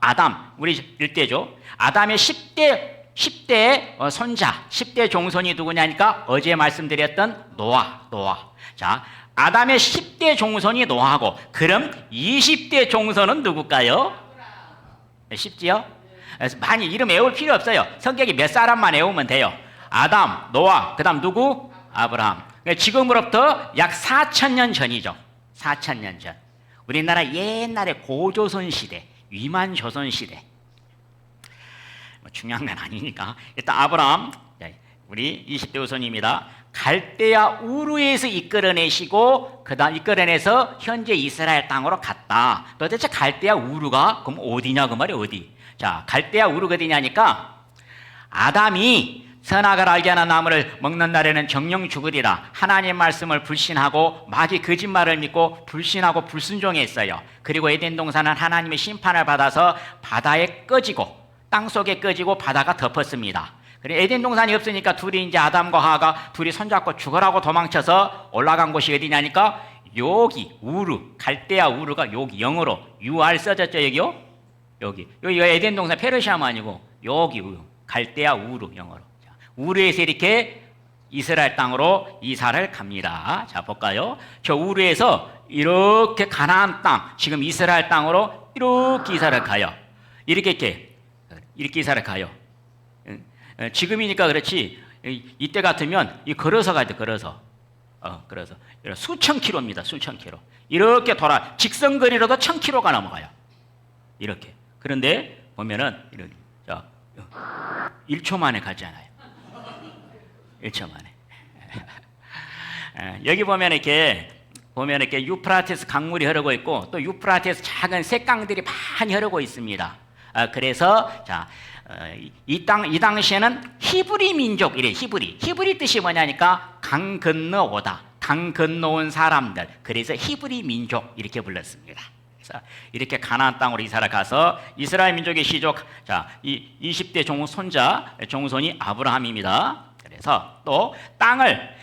아담, 우리 일대죠. 아담의 10대 손자, 10대 종손이 누구냐니까 어제 말씀드렸던 노아. 자, 아담의 10대 종손이 노아고, 그럼 20대 종손은 누굴까요? 쉽지요? 그래서 많이 이름 외울 필요 없어요. 성격이 몇 사람만 외우면 돼요. 아담, 노아, 그 다음 누구? 아브라함. 지금으로부터 약 4,000년 전이죠. 4,000년 전. 우리나라 옛날에 고조선 시대, 위만 조선 시대. 중요한 건 아니니까. 일단 아브라함, 우리 20대 후손입니다. 갈대아 우르에서 이끌어내시고, 그 다음 이끌어내서 현재 이스라엘 땅으로 갔다. 도대체 갈대아 우르가 그럼 어디냐, 그 말이 어디? 자, 갈대아 우르가 어디냐니까, 아담이 선악을 알게 하는 나무를 먹는 날에는 정령 죽으리라. 하나님 말씀을 불신하고 마귀 거짓말을 믿고 불신하고 불순종했어요. 그리고 에덴 동산은 하나님의 심판을 받아서 바다에 꺼지고 땅 속에 꺼지고 바다가 덮었습니다. 그래, 에덴 동산이 없으니까 둘이 이제 아담과 하와가 둘이 손잡고 죽으라고 도망쳐서 올라간 곳이 어디냐니까, 여기 우르, 갈대아 우르가 여기 영어로 UR 써졌죠. 여기요? 여기가 에덴 동산 페르시아만 아니고 여기 갈대아 우르 영어로. 자, 우르에서 이렇게 이스라엘 땅으로 이사를 갑니다. 자, 볼까요? 저 우르에서 이렇게 가나안 땅, 지금 이스라엘 땅으로 이렇게 이사를 가요. 이렇게 이사를 가요. 지금이니까 그렇지, 이때 같으면 걸어서 가야 돼. 걸어서 수천 킬로입니다. 수천 킬로. 이렇게 돌아 직선거리로도 1,000킬로가 넘어가요. 이렇게. 그런데 보면은 이렇게, 자, 1초 만에 가잖아요. 1초 만에. 여기 보면 이렇게 유프라테스 강물이 흐르고 있고, 또 유프라테스 작은 샛강들이 많이 흐르고 있습니다. 그래서 자, 이 당시에는 히브리 민족, 이래. 히브리 뜻이 뭐냐니까 강 건너오다, 강 건너온 사람들. 그래서 히브리 민족 이렇게 불렀습니다. 그래서 이렇게 가나안 땅으로 이사를 가서 이스라엘 민족의 시족, 자, 이 20대 손자 종손이 아브라함입니다. 그래서 또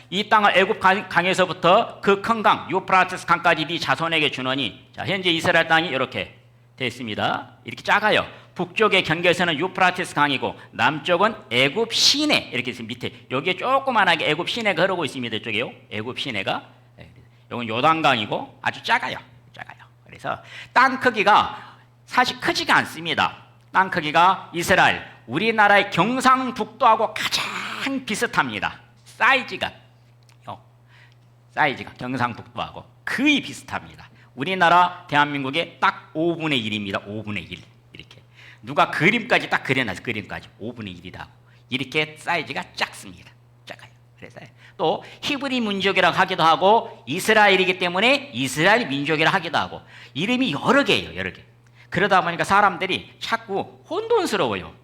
이 땅을 애굽 강에서부터 그 큰 강 유프라테스 강까지 네 자손에게 주노니, 자, 현재 이스라엘 땅이 이렇게 되어 있습니다. 이렇게 작아요. 북쪽의 경계선은 유프라테스 강이고 남쪽은 애굽 시내, 이렇게 밑에 여기에 조그만하게 애굽 시내가 흐르고 있습니다. 이쪽에요. 애굽 시내가. 이건 요단강이고 아주 작아요. 그래서 땅 크기가 사실 크지가 않습니다. 땅 크기가 이스라엘, 우리나라의 경상북도하고 가장 비슷합니다. 사이즈가 경상북도하고 거의 비슷합니다. 우리나라 대한민국의 딱 5분의 1입니다. 5분의 1. 이렇게. 누가 그림까지 딱 그려놨어요. 그림까지 5분의 1이다. 이렇게 사이즈가 작습니다. 작아요. 그래서 또 히브리 민족이라고 하기도 하고, 이스라엘이기 때문에 이스라엘 민족이라고 하기도 하고, 이름이 여러 개예요. 여러 개. 그러다 보니까 사람들이 자꾸 혼돈스러워요.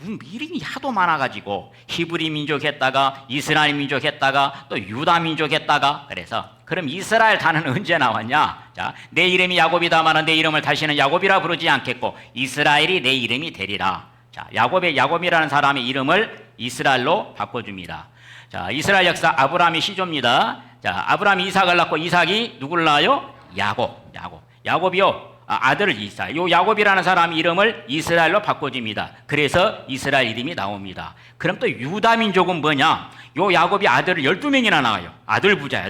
이름이 하도 많아가지고 히브리 민족 했다가 이스라엘 민족 했다가 또 유다 민족 했다가. 그래서 그럼 이스라엘 단어는 언제 나왔냐? 자, 내 이름이 야곱이다마는 내 이름을 다시는 야곱이라 부르지 않겠고 이스라엘이 내 이름이 되리라. 자, 야곱이라는 사람의 이름을 이스라엘로 바꿔줍니다. 자, 이스라엘 역사 아브라함이 시조입니다. 자, 아브라함이 이삭을 낳고 이삭이 누구를 낳아요? 야곱이요. 아들 이삭. 요 야곱이라는 사람 이름을 이스라엘로 바꿔줍니다. 그래서 이스라엘 이름이 나옵니다. 그럼 또 유다 민족은 뭐냐? 요 야곱이 아들을 12명이나 낳아요. 아들 부자.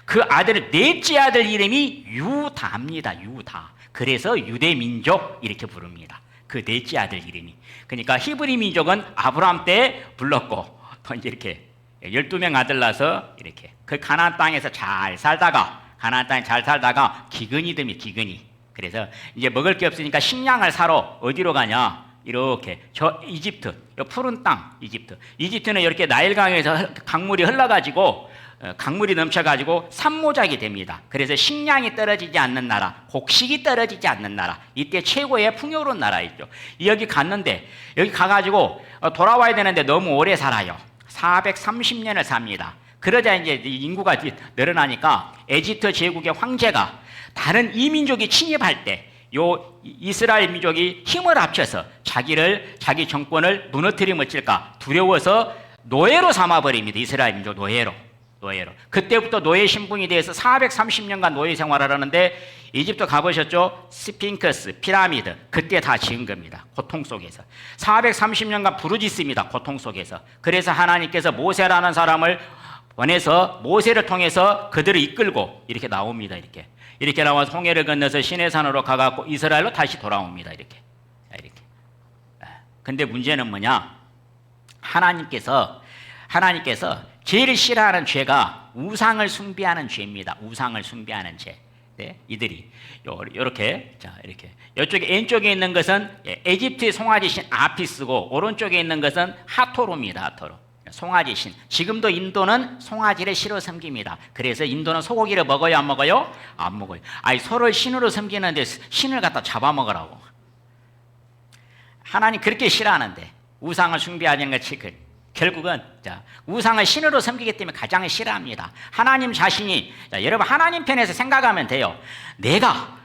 그 아들 넷째 아들 이름이 유다입니다. 유다. 그래서 유대 민족 이렇게 부릅니다. 그 넷째 아들 이름이. 그러니까 히브리 민족은 아브라함 때 불렀고, 또 이제 이렇게 12명 아들 낳아서 이렇게 그 가나안 땅에서 잘 살다가 기근이 듭니다. 기근이. 그래서 이제 먹을 게 없으니까 식량을 사러 어디로 가냐? 이렇게 저 이집트, 푸른 땅 이집트는 이렇게 나일강에서 강물이 흘러가지고 강물이 넘쳐가지고 산모작이 됩니다. 그래서 식량이 떨어지지 않는 나라, 곡식이 떨어지지 않는 나라, 이때 최고의 풍요로운 나라였죠. 여기 갔는데, 여기 가가지고 돌아와야 되는데 너무 오래 살아요. 430년을 삽니다. 그러자 이제 인구가 늘어나니까 에집트 제국의 황제가 다른 이민족이 침입할 때 요 이스라엘 민족이 힘을 합쳐서 자기 정권을 무너뜨리면 어쩔까 두려워서 노예로 삼아버립니다. 이스라엘 민족 노예로. 노예로. 그때부터 노예 신분이 돼서 430년간 노예 생활을 하는데 이집트 가보셨죠? 스핑크스, 피라미드 그때 다 지은 겁니다. 고통 속에서 430년간 부르짖습니다. 고통 속에서. 그래서 하나님께서 모세라는 사람을 보내서 모세를 통해서 그들을 이끌고 이렇게 나옵니다. 이렇게 나와서 홍해를 건너서 시내산으로 가갖고 이스라엘로 다시 돌아옵니다. 이렇게. 근데 문제는 뭐냐? 하나님께서 제일 싫어하는 죄가 우상을 숭배하는 죄입니다. 우상을 숭배하는 죄. 네, 이들이 이렇게 이쪽에 왼쪽에 있는 것은 에집트의 송아지 신 아피스고 오른쪽에 있는 것은 하토르입니다. 하토르. 송아지 신. 지금도 인도는 송아지를 신으로 섬깁니다. 그래서 인도는 소고기를 먹어요, 안 먹어요? 안 먹어요. 아니 서로를 신으로 섬기는데 신을 갖다 잡아먹으라고. 하나님 그렇게 싫어하는데 우상을 숭배하는 것이 결국은 우상을 신으로 섬기기 때문에 가장 싫어합니다. 하나님 자신이 여러분 하나님 편에서 생각하면 돼요. 내가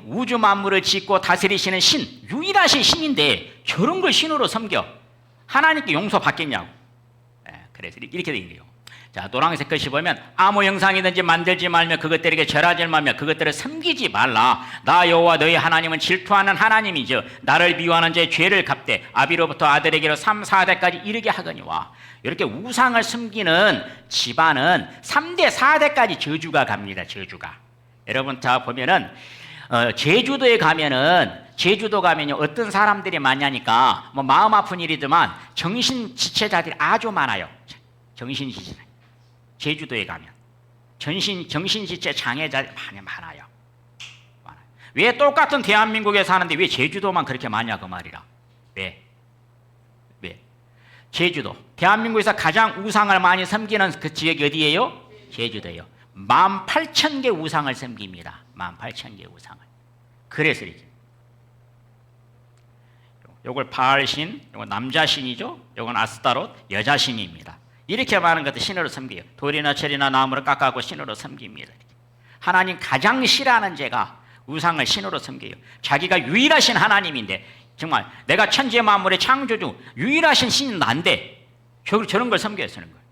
우주 만물을 짓고 다스리시는 신, 유일하신 신인데 저런 걸 신으로 섬겨 하나님께 용서받겠냐고. 그래서 이렇게 된 거예요. 자, 노란색 글씨 보면 아무 형상이든지 만들지 말며 그것들에게 절하지 말며 그것들을 섬기지 말라. 나 여호와 너희 하나님은 질투하는 하나님이죠. 나를 미워하는 자의 죄를 갚되 아비로부터 아들에게로 3, 4대까지 이르게 하거니와. 이렇게 우상을 섬기는 집안은 3대, 4대까지 저주가 갑니다. 저주가. 여러분 자 보면은 제주도에 가면요 어떤 사람들이 많냐니까 뭐 마음 아픈 일이지만 정신 지체자들이 아주 많아요. 정신 지체. 제주도에 가면 정신지체 장애자들이 많아요. 왜 똑같은 대한민국에 사는데 왜 제주도만 그렇게 많냐 그 말이라. 왜? 제주도. 대한민국에서 가장 우상을 많이 섬기는 그 지역이 어디예요? 제주도예요. 18,000개 우상을 섬깁니다. 18,000개 우상을. 그래서 이렇게. 요걸 바알신, 요건 남자신이죠. 요건 아스타롯, 여자신입니다. 이렇게 많은 것들 신으로 섬겨요. 돌이나 철이나 나무를 깎아갖고 신으로 섬깁니다. 하나님 가장 싫어하는 죄가 우상을 신으로 섬겨요. 자기가 유일하신 하나님인데 정말 내가 천지 만물의 창조주 유일하신 신은 난데 저런 걸 섬겨야 쓰는 거예요.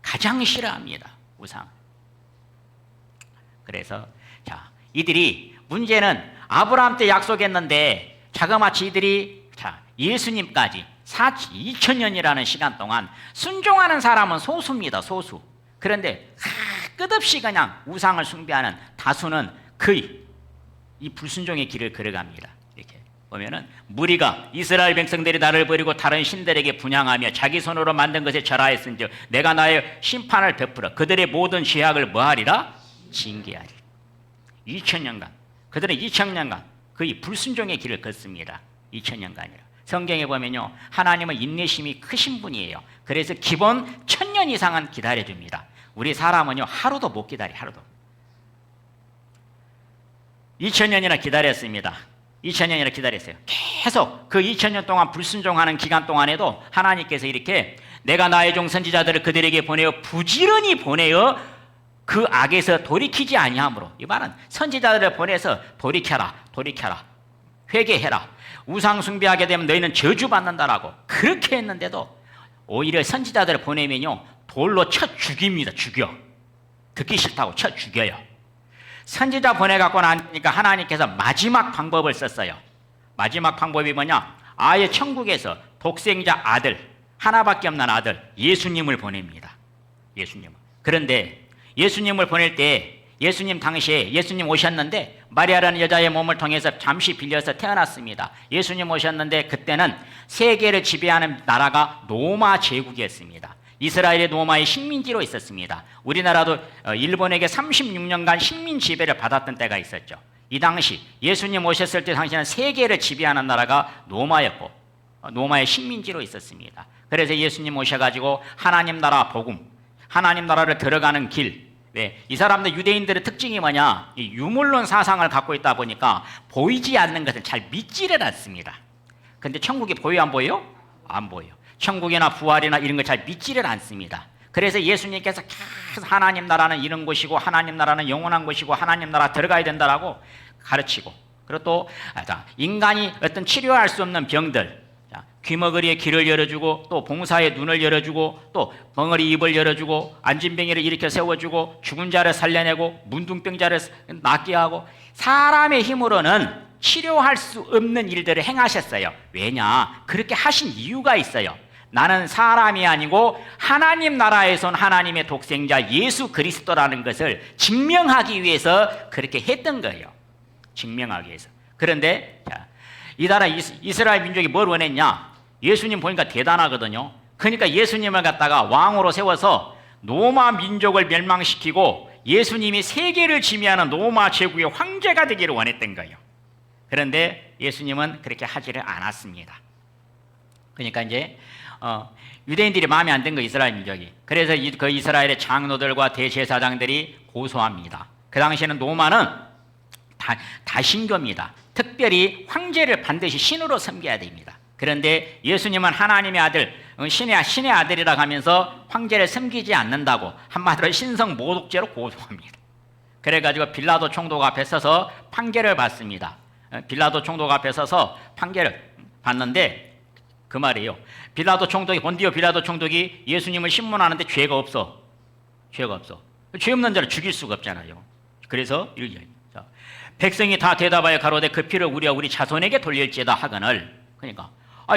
가장 싫어합니다. 우상. 그래서 이들이 문제는 아브라함 때 약속했는데 자그마치 이들이 예수님까지 2000년이라는 시간 동안 순종하는 사람은 소수입니다. 소수. 그런데 끝없이 그냥 우상을 숭배하는 다수는 거의 이 불순종의 길을 걸어갑니다. 이렇게 보면은 무리가 이스라엘 백성들이 나를 버리고 다른 신들에게 분향하며 자기 손으로 만든 것에 절하였은즉 내가 나의 심판을 베풀어 그들의 모든 죄악을 뭐하리라? 징계하리. 2000년간 그들은 2000년간 거의 불순종의 길을 걷습니다. 2000년간이라. 성경에 보면요 하나님은 인내심이 크신 분이에요. 그래서 기본 1000년 이상은 기다려줍니다. 우리 사람은요 하루도 못 기다려. 하루도. 2000년이나 기다렸습니다. 2000년이나 기다렸어요. 계속 그 2000년 동안 불순종하는 기간 동안에도 하나님께서 이렇게 내가 나의 종 선지자들을 그들에게 보내어 부지런히 보내어 그 악에서 돌이키지 아니하므로. 이 말은 선지자들을 보내서 돌이켜라 회개해라. 우상 숭배하게 되면 너희는 저주받는다라고 그렇게 했는데도 오히려 선지자들을 보내면요 돌로 쳐 죽입니다. 죽여. 듣기 싫다고 쳐 죽여요. 선지자 보내갖고 나니까 하나님께서 마지막 방법을 썼어요. 마지막 방법이 뭐냐? 아예 천국에서 독생자 아들 하나밖에 없는 아들 예수님을 보냅니다. 예수님을. 그런데 예수님을 보낼 때 예수님 당시에 예수님 오셨는데 마리아라는 여자의 몸을 통해서 잠시 빌려서 태어났습니다. 예수님 오셨는데 그때는 세계를 지배하는 나라가 로마 제국이었습니다. 이스라엘의 로마의 식민지로 있었습니다. 우리나라도 일본에게 36년간 식민 지배를 받았던 때가 있었죠. 이 당시 예수님 오셨을 때 당시에는 세계를 지배하는 나라가 로마였고 로마의 식민지로 있었습니다. 그래서 예수님 오셔가지고 하나님 나라 복음, 하나님 나라를 들어가는 길. 왜? 이 사람들 유대인들의 특징이 뭐냐? 이 유물론 사상을 갖고 있다 보니까 보이지 않는 것을 잘 믿지를 않습니다. 근데 천국이 보여 안 보여요? 안 보여요. 천국이나 부활이나 이런 걸 잘 믿지를 않습니다. 그래서 예수님께서 계속 하나님 나라는 이런 곳이고 하나님 나라는 영원한 곳이고 하나님 나라 들어가야 된다라고 가르치고 그리고 또 인간이 어떤 치료할 수 없는 병들 귀머거리에 길을 열어주고 또 봉사에 눈을 열어주고 또 벙어리 입을 열어주고 안진뱅이를 일으켜 세워주고 죽은 자를 살려내고 문둥병자를 낫게 하고 사람의 힘으로는 치료할 수 없는 일들을 행하셨어요. 왜냐? 그렇게 하신 이유가 있어요. 나는 사람이 아니고 하나님 나라에서 온 하나님의 독생자 예수 그리스도라는 것을 증명하기 위해서 그렇게 했던 거예요. 증명하기 위해서. 그런데 이 나라 이스라엘 민족이 뭘 원했냐? 예수님 보니까 대단하거든요. 그러니까 예수님을 갖다가 왕으로 세워서 로마 민족을 멸망시키고 예수님이 세계를 지배하는 로마 제국의 황제가 되기를 원했던 거예요. 그런데 예수님은 그렇게 하지를 않았습니다. 그러니까 이제 유대인들이 마음에 안 든 거 이스라엘 민족이. 그래서 그 이스라엘의 장로들과 대제사장들이 고소합니다. 그 당시에는 로마는 다신교입니다. 특별히 황제를 반드시 신으로 섬겨야 됩니다. 그런데 예수님은 하나님의 아들, 신의 아들이라고 하면서 황제를 섬기지 않는다고 한마디로 신성 모독죄로 고소합니다. 그래가지고 빌라도 총독 앞에 서서 판결을 받습니다. 빌라도 총독 앞에 서서 판결을 받는데 그 말이에요. 본디오 빌라도 총독이 예수님을 신문하는데 죄가 없어. 죄 없는 자를 죽일 수가 없잖아요. 그래서 백성이 다 대답하여 가로되 그 피를 우리와 우리 자손에게 돌릴지어다 하거늘. 그러니까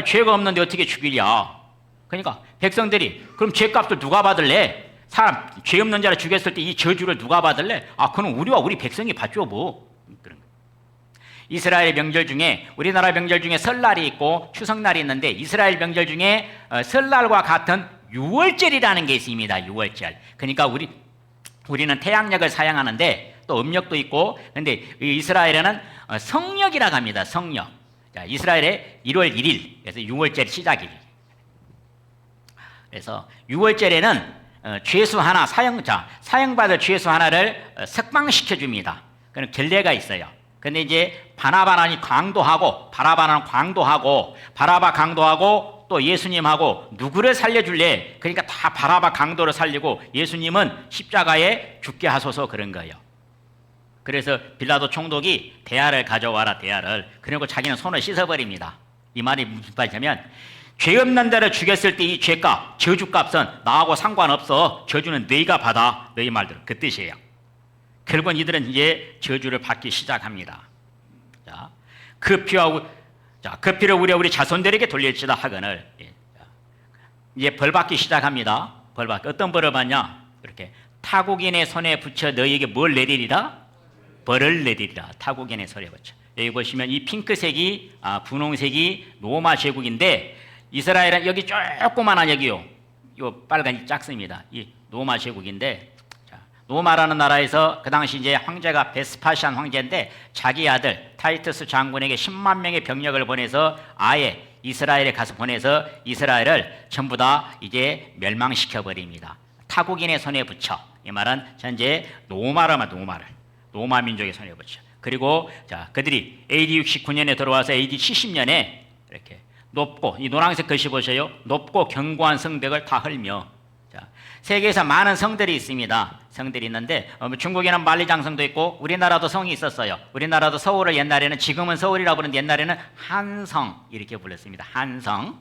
죄가 없는데 어떻게 죽이랴. 그러니까 백성들이 그럼 죄값을 누가 받을래? 사람 죄 없는 자를 죽였을 때 이 저주를 누가 받을래? 그럼 우리와 우리 백성이 받죠 뭐. 그런 거예요. 이스라엘 명절 중에 우리나라 명절 중에 설날이 있고 추석날이 있는데 이스라엘 명절 중에 설날과 같은 유월절이라는 게 있습니다. 유월절. 그러니까 우리는 태양력을 사용하는데 또 음력도 있고, 그런데 이스라엘에는 성력이라고 합니다. 성력. 자, 이스라엘의 1월 1일, 그래서 6월절 시작일. 그래서 6월절에는 죄수 하나 사형받을 죄수 하나를 석방시켜 줍니다. 그런 결례가 있어요. 근데 이제 바나바는 강도하고 바라바 강도하고 또 예수님하고 누구를 살려줄래? 그러니까 다 바라바 강도를 살리고 예수님은 십자가에 죽게 하소서 그런 거예요. 그래서 빌라도 총독이 대야를 가져와라 대야를. 그리고 자기는 손을 씻어버립니다. 이 말이 무슨 말이냐면 죄 없는 자를 죽였을 때 이 죄값, 저주값은 나하고 상관없어. 저주는 너희가 받아. 너희 말대로 그 뜻이에요. 결국은 이들은 이제 저주를 받기 시작합니다. 그 피를 우리 자손들에게 돌릴지다 하거늘. 이제 벌 받기 시작합니다. 어떤 벌을 받냐? 이렇게 타국인의 손에 붙여 너희에게 뭘 내리리라? 벌을 내리리라. 타국인의 손에 붙여. 여기 보시면 이 핑크색이 분홍색이 로마 제국인데 이스라엘은 여기 조그만한 여기요. 요 빨간이 작습니다. 이 로마 제국인데 로마라는 나라에서 그 당시 이제 황제가 베스파시안 황제인데 자기 아들 타이투스 장군에게 10만 명의 병력을 보내서 아예 이스라엘에 가서 보내서 이스라엘을 전부 다 이제 멸망시켜 버립니다. 타국인의 손에 붙여. 이 말은 현재 로마 민족의 손에 붙여. 그리고 그들이 AD 69년에 들어와서 AD 70년에 이렇게 높고 이 노란색 글씨 보세요. 높고 견고한 성벽을 다 헐며. 세계에서 많은 성들이 있습니다. 성들이 있는데 중국에는 만리장성도 있고 우리나라도 성이 있었어요. 우리나라도 서울을 옛날에는 지금은 서울이라고 부르는데 옛날에는 한성 이렇게 불렀습니다. 한성.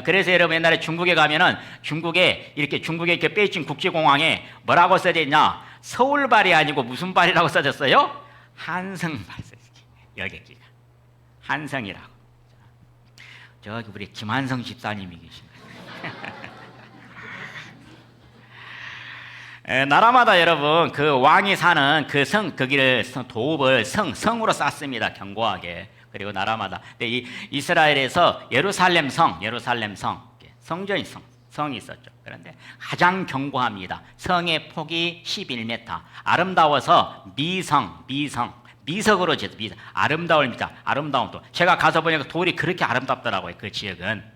그래서 여러분 옛날에 중국에 가면은 중국의 이렇게 베이징 국제공항에 뭐라고 써져 있냐? 서울발이 아니고 무슨 발이라고 써졌어요? 한성발 써있어요. 여기가 한성이라고. 저기 우리 김한성 집사님이 계십니다. 나라마다 여러분 그 왕이 사는 그 거기를 도읍을 성으로 쌌습니다. 견고하게. 그리고 나라마다. 근데 이 이스라엘에서 예루살렘 성전이 성이 있었죠. 그런데 가장 견고합니다. 성의 폭이 11m. 아름다워서 미석으로 지어서 아름다움 또. 제가 가서 보니까 돌이 그렇게 아름답더라고요. 그 지역은.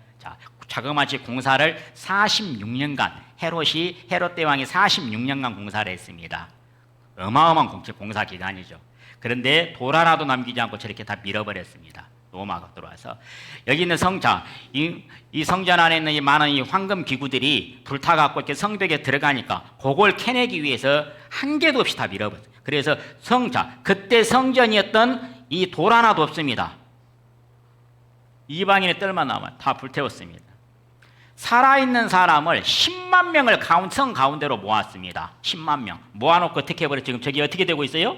자그마치 공사를 46년간 헤롯 대왕이 46년간 공사를 했습니다. 어마어마한 공사 기간이죠. 그런데 돌 하나도 남기지 않고 저렇게 다 밀어버렸습니다. 로마가 들어와서 여기 있는 이 성전 안에 있는 이 많은 이 황금 기구들이 불타갖고 이렇게 성벽에 들어가니까 그걸 캐내기 위해서 한 개도 없이 다 밀어버렸어요. 그래서 그때 성전이었던 이 돌 하나도 없습니다. 이방인의 뜰만 나오면 다 불태웠습니다. 살아있는 사람을 10만 명을 성 가운데로 모았습니다. 10만 명 모아놓고 어떻게 해버려? 지금 저기 어떻게 되고 있어요?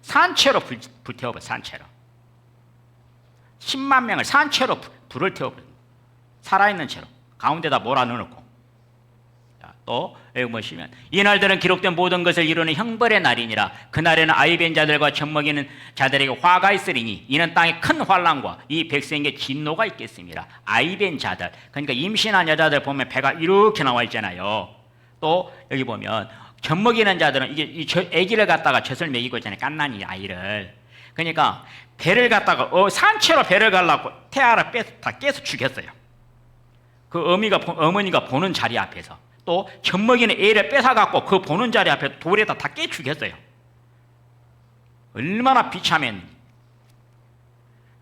산채로 불태워버려. 산채로 10만 명을 산채로 불을 태워버려. 살아있는 채로 가운데다 몰아넣어놓고. 또 여기 보시면 이날들은 기록된 모든 것을 이루는 형벌의 날이니라. 그날에는 아이벤 자들과 젖먹이는 자들에게 화가 있으리니 이는 땅에 큰 환난과 이 백성에게 진노가 있겠습니다. 아이벤 자들, 그러니까 임신한 여자들 보면 배가 이렇게 나와 있잖아요. 또 여기 보면 젖먹이는 자들은 이게 이 아기를 갖다가 젖을 먹이고 있잖아요. 갓난이 아이를. 그러니까 배를 갖다가 산채로 배를 갈라고 태아를 다 깨서 죽였어요. 그 어머니가 보는 자리 앞에서. 또 젖먹이는 애를 뺏어갖고 그 보는 자리 앞에 돌에다 다 깨 죽였어요. 얼마나 비참했는지.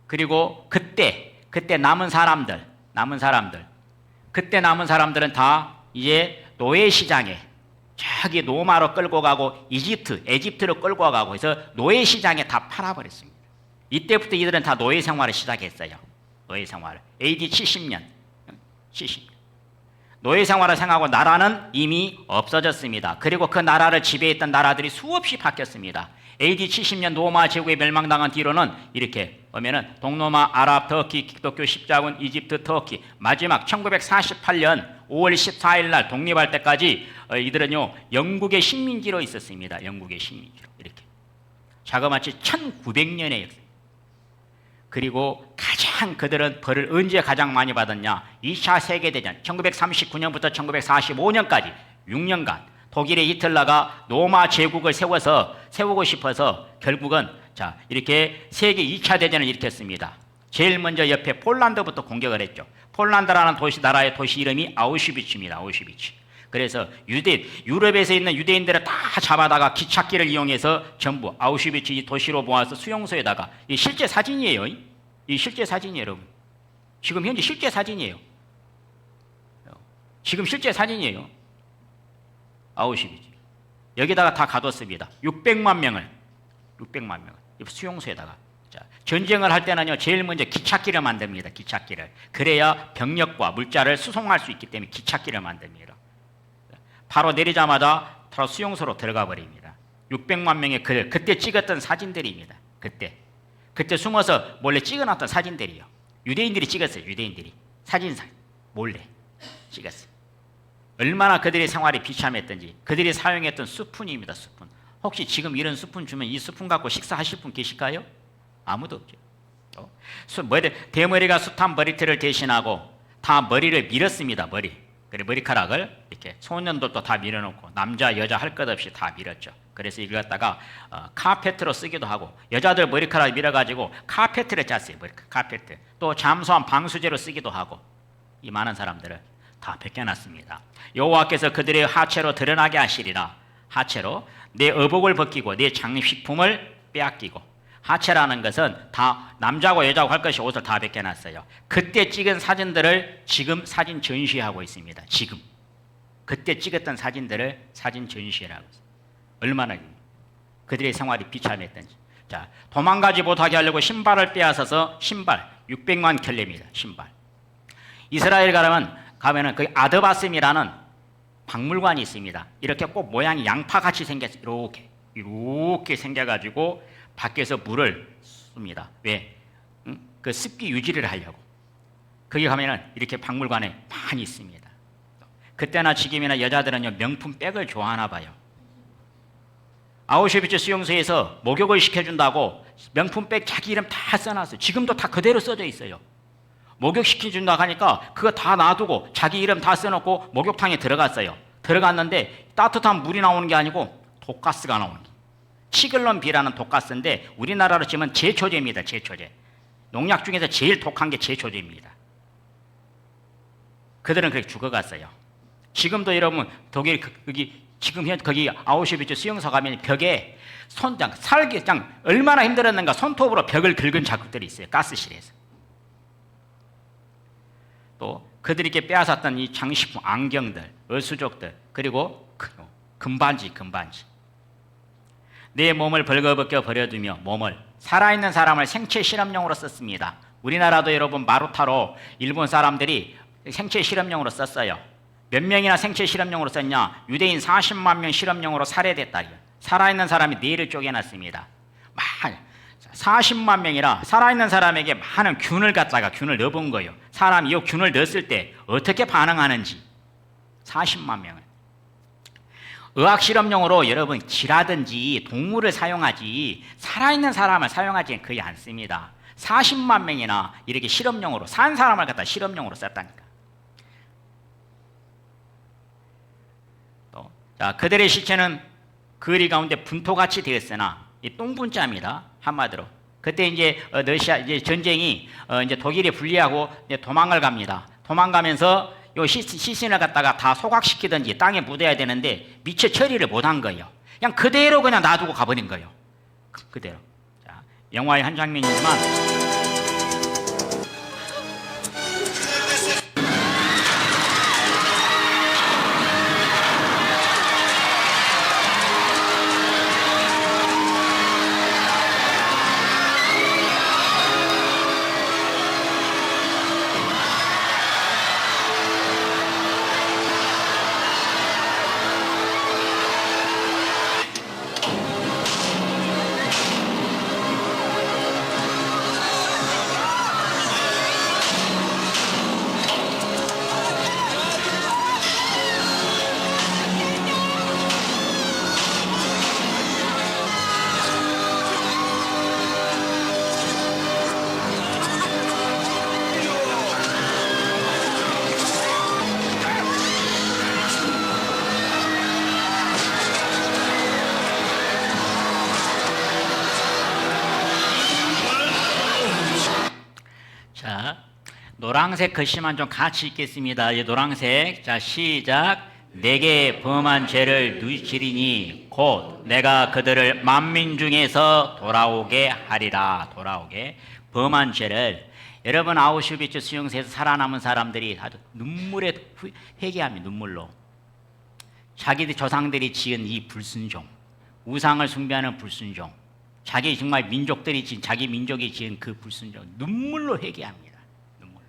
그리고 그때 남은 사람들은 다 이제 노예 시장에 저기 로마로 끌고 가고 에집트로 끌고 가고 해서 노예 시장에 다 팔아버렸습니다. 이때부터 이들은 다 노예 생활을 시작했어요. 노예 생활을. AD 70년. 노예 생활을 생각하고 나라는 이미 없어졌습니다. 그리고 그 나라를 지배했던 나라들이 수없이 바뀌었습니다. AD 70년 로마 제국에 멸망당한 뒤로는 이렇게 보면은 동로마, 아랍, 터키, 기독교 십자군, 이집트, 터키, 마지막 1948년 5월 14일 날 독립할 때까지 이들은요 영국의 식민지로 있었습니다. 영국의 식민지로 이렇게 자그마치 1900년의 역사. 그리고 그들은 벌을 언제 가장 많이 받았냐? 2차 세계대전 1939년부터 1945년까지 6년간 독일의 히틀러가 로마 제국을 세우고 싶어서 결국은 이렇게 세계 2차 대전을 일으켰습니다. 제일 먼저 옆에 폴란드부터 공격을 했죠. 폴란드라는 나라의 도시 이름이 아우슈비츠입니다. 아우슈비츠. 그래서 유럽에서 있는 유대인들을 다 잡아다가 기찻길을 이용해서 전부 아우슈비츠 이 도시로 모아서 수용소에다가 이 실제 사진이에요. 이 실제 사진이에요, 여러분. 지금 현재 실제 사진이에요. 지금 실제 사진이에요. 아우슈비츠. 여기다가 다 가뒀습니다. 600만 명을 수용소에다가. 전쟁을 할 때는요, 제일 먼저 기찻길을 만듭니다. 기찻길을. 그래야 병력과 물자를 수송할 수 있기 때문에 기찻길을 만듭니다. 바로 내리자마자 바로 수용소로 들어가 버립니다. 600만 명의 그때 찍었던 사진들입니다. 그때 숨어서 몰래 찍어놨던 사진들이요. 유대인들이 찍었어요. 유대인들이 사진사 몰래 찍었어요. 얼마나 그들의 생활이 비참했던지. 그들이 사용했던 스푼입니다. 스푼. 혹시 지금 이런 스푼 주면 이 스푼 갖고 식사하실 분 계실까요? 아무도 없죠. 대머리가 숱한 머리털을 대신하고 다 머리를 밀었습니다. 그리고 머리카락을 이렇게 소년들도 다 밀어놓고 남자 여자 할 것 없이 다 밀었죠. 그래서 이걸 갖다가 카페트로 쓰기도 하고 여자들 머리카락 밀어가지고 카페트를 짰어요. 카페트. 또 잠수함 방수제로 쓰기도 하고 이 많은 사람들을 다 벗겨놨습니다. 여호와께서 그들의 하체로 드러나게 하시리라. 하체로 내 의복을 벗기고 내 장식품을 빼앗기고. 하체라는 것은 다 남자고 여자고 할 것이 옷을 다 벗겨놨어요. 그때 찍은 사진들을 지금 사진 전시하고 있습니다. 지금 그때 찍었던 사진들을 사진 전시하고 있어요. 얼마나 그들의 생활이 비참했던지. 도망가지 못하게 하려고 신발을 빼앗아서 신발 600만 켤레입니다. 신발. 이스라엘 가면은 그 아드바슴이라는 박물관이 있습니다. 이렇게 꼭 모양이 양파같이 생겼어요. 이렇게 생겨가지고 밖에서 물을 씁니다. 왜? 그 습기 유지를 하려고. 거기 가면은 이렇게 박물관에 많이 있습니다. 그때나 지금이나 여자들은요 명품 백을 좋아하나 봐요. 아우슈비츠 수용소에서 목욕을 시켜준다고 명품 백 자기 이름 다 써놨어요. 지금도 다 그대로 써져 있어요. 목욕 시켜준다고 하니까 그거 다 놔두고 자기 이름 다 써놓고 목욕탕에 들어갔어요. 들어갔는데 따뜻한 물이 나오는 게 아니고 독가스가 나오는 거예요. 치글론비라는 독가스인데 우리나라로 치면 제초제입니다. 제초제. 농약 중에서 제일 독한 게 제초제입니다. 그들은 그렇게 죽어갔어요. 지금도 여러분 독일 거기 아우슈비츠 수용소 가면 벽에 살기장 얼마나 힘들었는가 손톱으로 벽을 긁은 자국들이 있어요. 가스실에서. 또 그들이 이렇게 빼앗았던 이 장식품, 안경들, 어수족들, 그리고 금반지. 내 몸을 벌거벗겨 버려두며 몸을 살아있는 사람을 생체 실험용으로 썼습니다. 우리나라도 여러분 마루타로 일본 사람들이 생체 실험용으로 썼어요. 몇 명이나 생체 실험용으로 썼냐? 유대인 40만 명 실험용으로 살해됐다. 살아있는 사람이 뇌를 쪼개놨습니다. 40만 명이라 살아있는 사람에게 많은 균을 갖다가 균을 넣어본 거예요. 사람이 이 균을 넣었을 때 어떻게 반응하는지 40만 명을. 의학 실험용으로 여러분 쥐라든지 동물을 사용하지 살아있는 사람을 사용하지는 거의 않습니다. 40만 명이나 이렇게 실험용으로 산 사람을 갖다 실험용으로 썼다니까. 또, 자, 그들의 시체는 거리 가운데 분토같이 되었으나 이 똥분자입니다. 한마디로. 그때 이제 러시아 이제 전쟁이 이제 독일이 불리하고 이제 도망을 갑니다. 도망가면서 요 시신을 갖다가 다 소각시키든지 땅에 묻어야 되는데 미처 처리를 못한 거예요. 그냥 그대로 그냥 놔두고 가버린 거예요. 그대로. 자, 영화의 한 장면이지만. 자, 노란색 글씨만 좀 같이 읽겠습니다. 이 노란색. 자, 시작. 내게 범한 죄를 누이치리니 곧 내가 그들을 만민 중에서 돌아오게 하리라. 돌아오게. 범한 죄를. 여러분 아우슈비츠 수용소에서 살아남은 사람들이 아주 눈물에 회개합니다. 눈물로. 자기들 조상들이 지은 이 불순종, 우상을 숭배하는 불순종, 자기 정말 민족들이 지은 자기 민족이 지은 그 불순종 눈물로 회개합니다. 눈물로.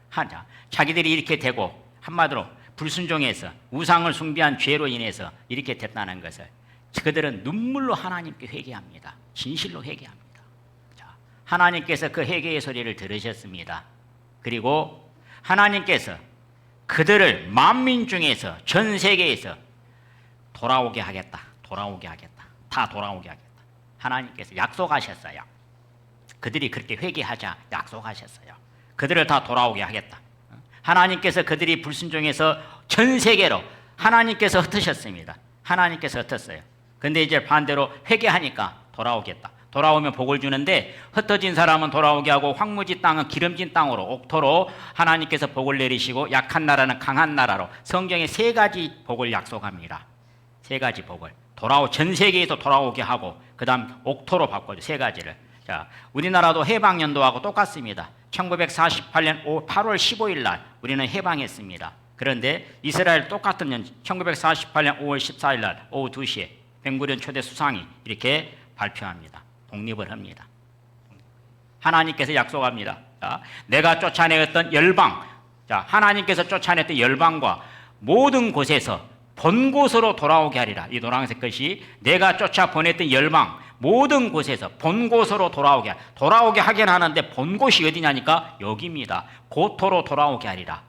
하자. 자기들이 이렇게 되고 한마디로 불순종해서 우상을 숭배한 죄로 인해서 이렇게 됐다는 것을 그들은 눈물로 하나님께 회개합니다. 진실로 회개합니다. 자, 하나님께서 그 회개의 소리를 들으셨습니다. 그리고 하나님께서 그들을 만민 중에서 전 세계에서 돌아오게 하겠다. 돌아오게 하겠다. 다 돌아오게 하겠다. 하나님께서 약속하셨어요. 그들이 그렇게 회개하자 약속하셨어요. 그들을 다 돌아오게 하겠다. 하나님께서 그들이 불순종해서 전 세계로 하나님께서 흩으셨습니다. 하나님께서 흩었어요. 근데 이제 반대로 회개하니까 돌아오겠다. 돌아오면 복을 주는데 흩어진 사람은 돌아오게 하고 황무지 땅은 기름진 땅으로 옥토로 하나님께서 복을 내리시고 약한 나라는 강한 나라로 성경에 세 가지 복을 약속합니다. 세 가지 복을. 전 세계에서 돌아오게 하고 그 다음 옥토로 바꿔줘. 세 가지를. 자, 우리나라도 해방연도하고 똑같습니다. 1948년 8월 15일 날 우리는 해방했습니다. 그런데 이스라엘 똑같은 년 1948년 5월 14일 날 오후 2시에 벵구리온 초대 수상이 이렇게 발표합니다. 독립을 합니다. 하나님께서 약속합니다. 자, 내가 쫓아내었던 열방, 자, 하나님께서 쫓아냈던 열방과 모든 곳에서 본 곳으로 돌아오게 하리라. 이 노란색 것이 내가 쫓아 보냈던 열방 모든 곳에서 본 곳으로 돌아오게 하긴 하는데 본 곳이 어디냐니까 여기입니다. 고토로 돌아오게 하리라.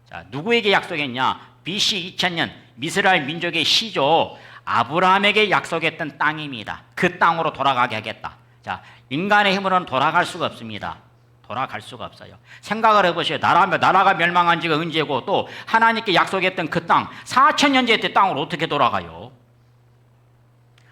자, 누구에게 약속했냐? BC 2000년 이스라엘 민족의 시조 아브라함에게 약속했던 땅입니다. 그 땅으로 돌아가게 하겠다. 자, 인간의 힘으로는 돌아갈 수가 없습니다. 돌아갈 수가 없어요. 생각을 해보세요. 나라가 멸망한 지가 언제고 또 하나님께 약속했던 그 땅 4000년째 때 땅으로 어떻게 돌아가요?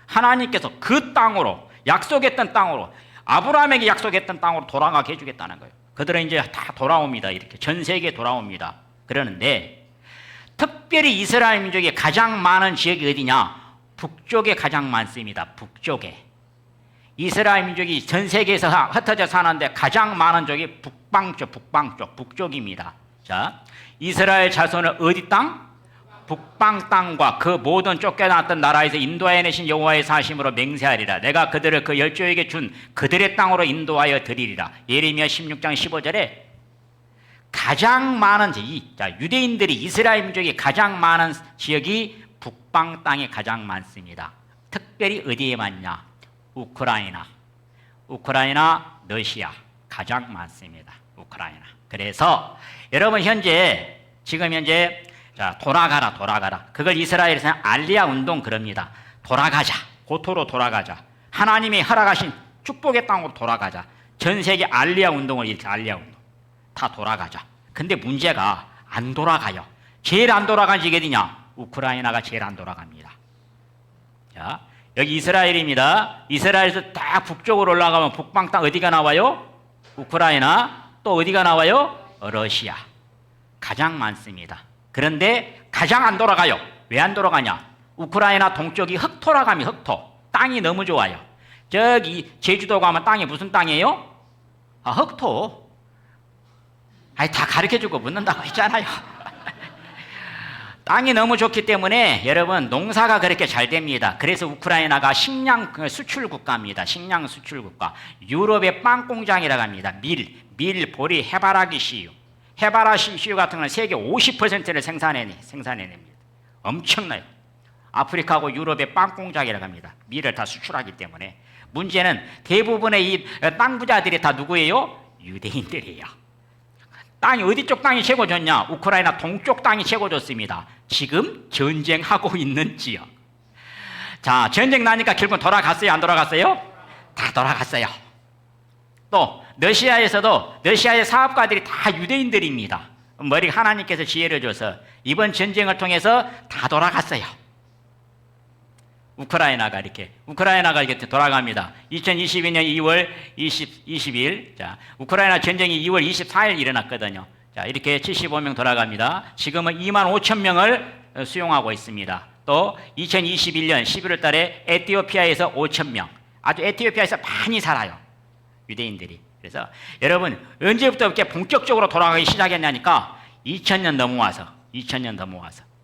하나님께서 그 땅으로 약속했던 땅으로 아브라함에게 약속했던 땅으로 돌아가게 해주겠다는 거예요. 그들은 이제 다 돌아옵니다. 이렇게 전 세계에 돌아옵니다. 그러는데 특별히 이스라엘 민족이 가장 많은 지역이 어디냐? 북쪽에 가장 많습니다. 북쪽에. 이스라엘 민족이 전 세계에서 흩어져 사는데 가장 많은 쪽이 북방쪽, 북쪽입니다. 자, 이스라엘 자손은 어디 땅? 북방 땅과 그 모든 쫓겨났던 나라에서 인도하여 내신 여호와의 사심으로 맹세하리라. 내가 그들을 그 열조에게 준 그들의 땅으로 인도하여 드리리라. 예레미야 16장 15절에 가장 많은 유대인들이 이스라엘 민족이 가장 많은 지역이 북방 땅에 가장 많습니다. 특별히 어디에 많냐? 우크라이나, 러시아 가장 많습니다. 우크라이나. 그래서 여러분 지금 현재 자, 돌아가라. 그걸 이스라엘에서는 알리야 운동 그럽니다. 돌아가자. 고토로 돌아가자. 하나님이 허락하신 축복의 땅으로 돌아가자. 전 세계 알리야 운동을 일으켜 알리야 운동. 다 돌아가자. 근데 문제가 안 돌아가요. 제일 안 돌아간 지가 어디냐? 우크라이나가 제일 안 돌아갑니다. 자, 여기 이스라엘입니다. 이스라엘에서 딱 북쪽으로 올라가면 북방 땅 어디가 나와요? 우크라이나. 또 어디가 나와요? 러시아. 가장 많습니다. 그런데 가장 안 돌아가요. 왜 안 돌아가냐? 우크라이나 동쪽이 흑토라가면 흑토. 땅이 너무 좋아요. 저기 제주도 가면 땅이 무슨 땅이에요? 흑토. 다 가르쳐주고 묻는다고 했잖아요. 땅이 너무 좋기 때문에 여러분 농사가 그렇게 잘 됩니다. 그래서 우크라이나가 식량 수출 국가입니다. 식량 수출 국가. 유럽의 빵 공장이라고 합니다. 밀, 보리, 해바라기 씨유. 해바라기 씨유 같은 건 세계 50%를 생산해냅니다. 엄청나요. 아프리카하고 유럽의 빵 공장이라고 합니다. 밀을 다 수출하기 때문에. 문제는 대부분의 이 땅 부자들이 다 누구예요? 유대인들이에요. 땅이 어디 쪽 땅이 최고 좋냐? 우크라이나 동쪽 땅이 최고 좋습니다. 지금 전쟁하고 있는 지역. 자, 전쟁 나니까 결국 돌아갔어요? 안 돌아갔어요? 다 돌아갔어요. 또 러시아에서도 러시아의 사업가들이 다 유대인들입니다. 하나님께서 지혜를 줘서 이번 전쟁을 통해서 다 돌아갔어요. 우크라이나가 이렇게 돌아갑니다. 2022년 2월 20일, 자, 우크라이나 전쟁이 2월 24일 일어났거든요. 자, 이렇게 75명 돌아갑니다. 지금은 2만 5천 명을 수용하고 있습니다. 또 2021년 11월 달에 에티오피아에서 5천 명. 아주 에티오피아에서 많이 살아요. 유대인들이. 그래서 여러분 언제부터 이렇게 본격적으로 돌아가기 시작했냐니까 2000년 넘어와서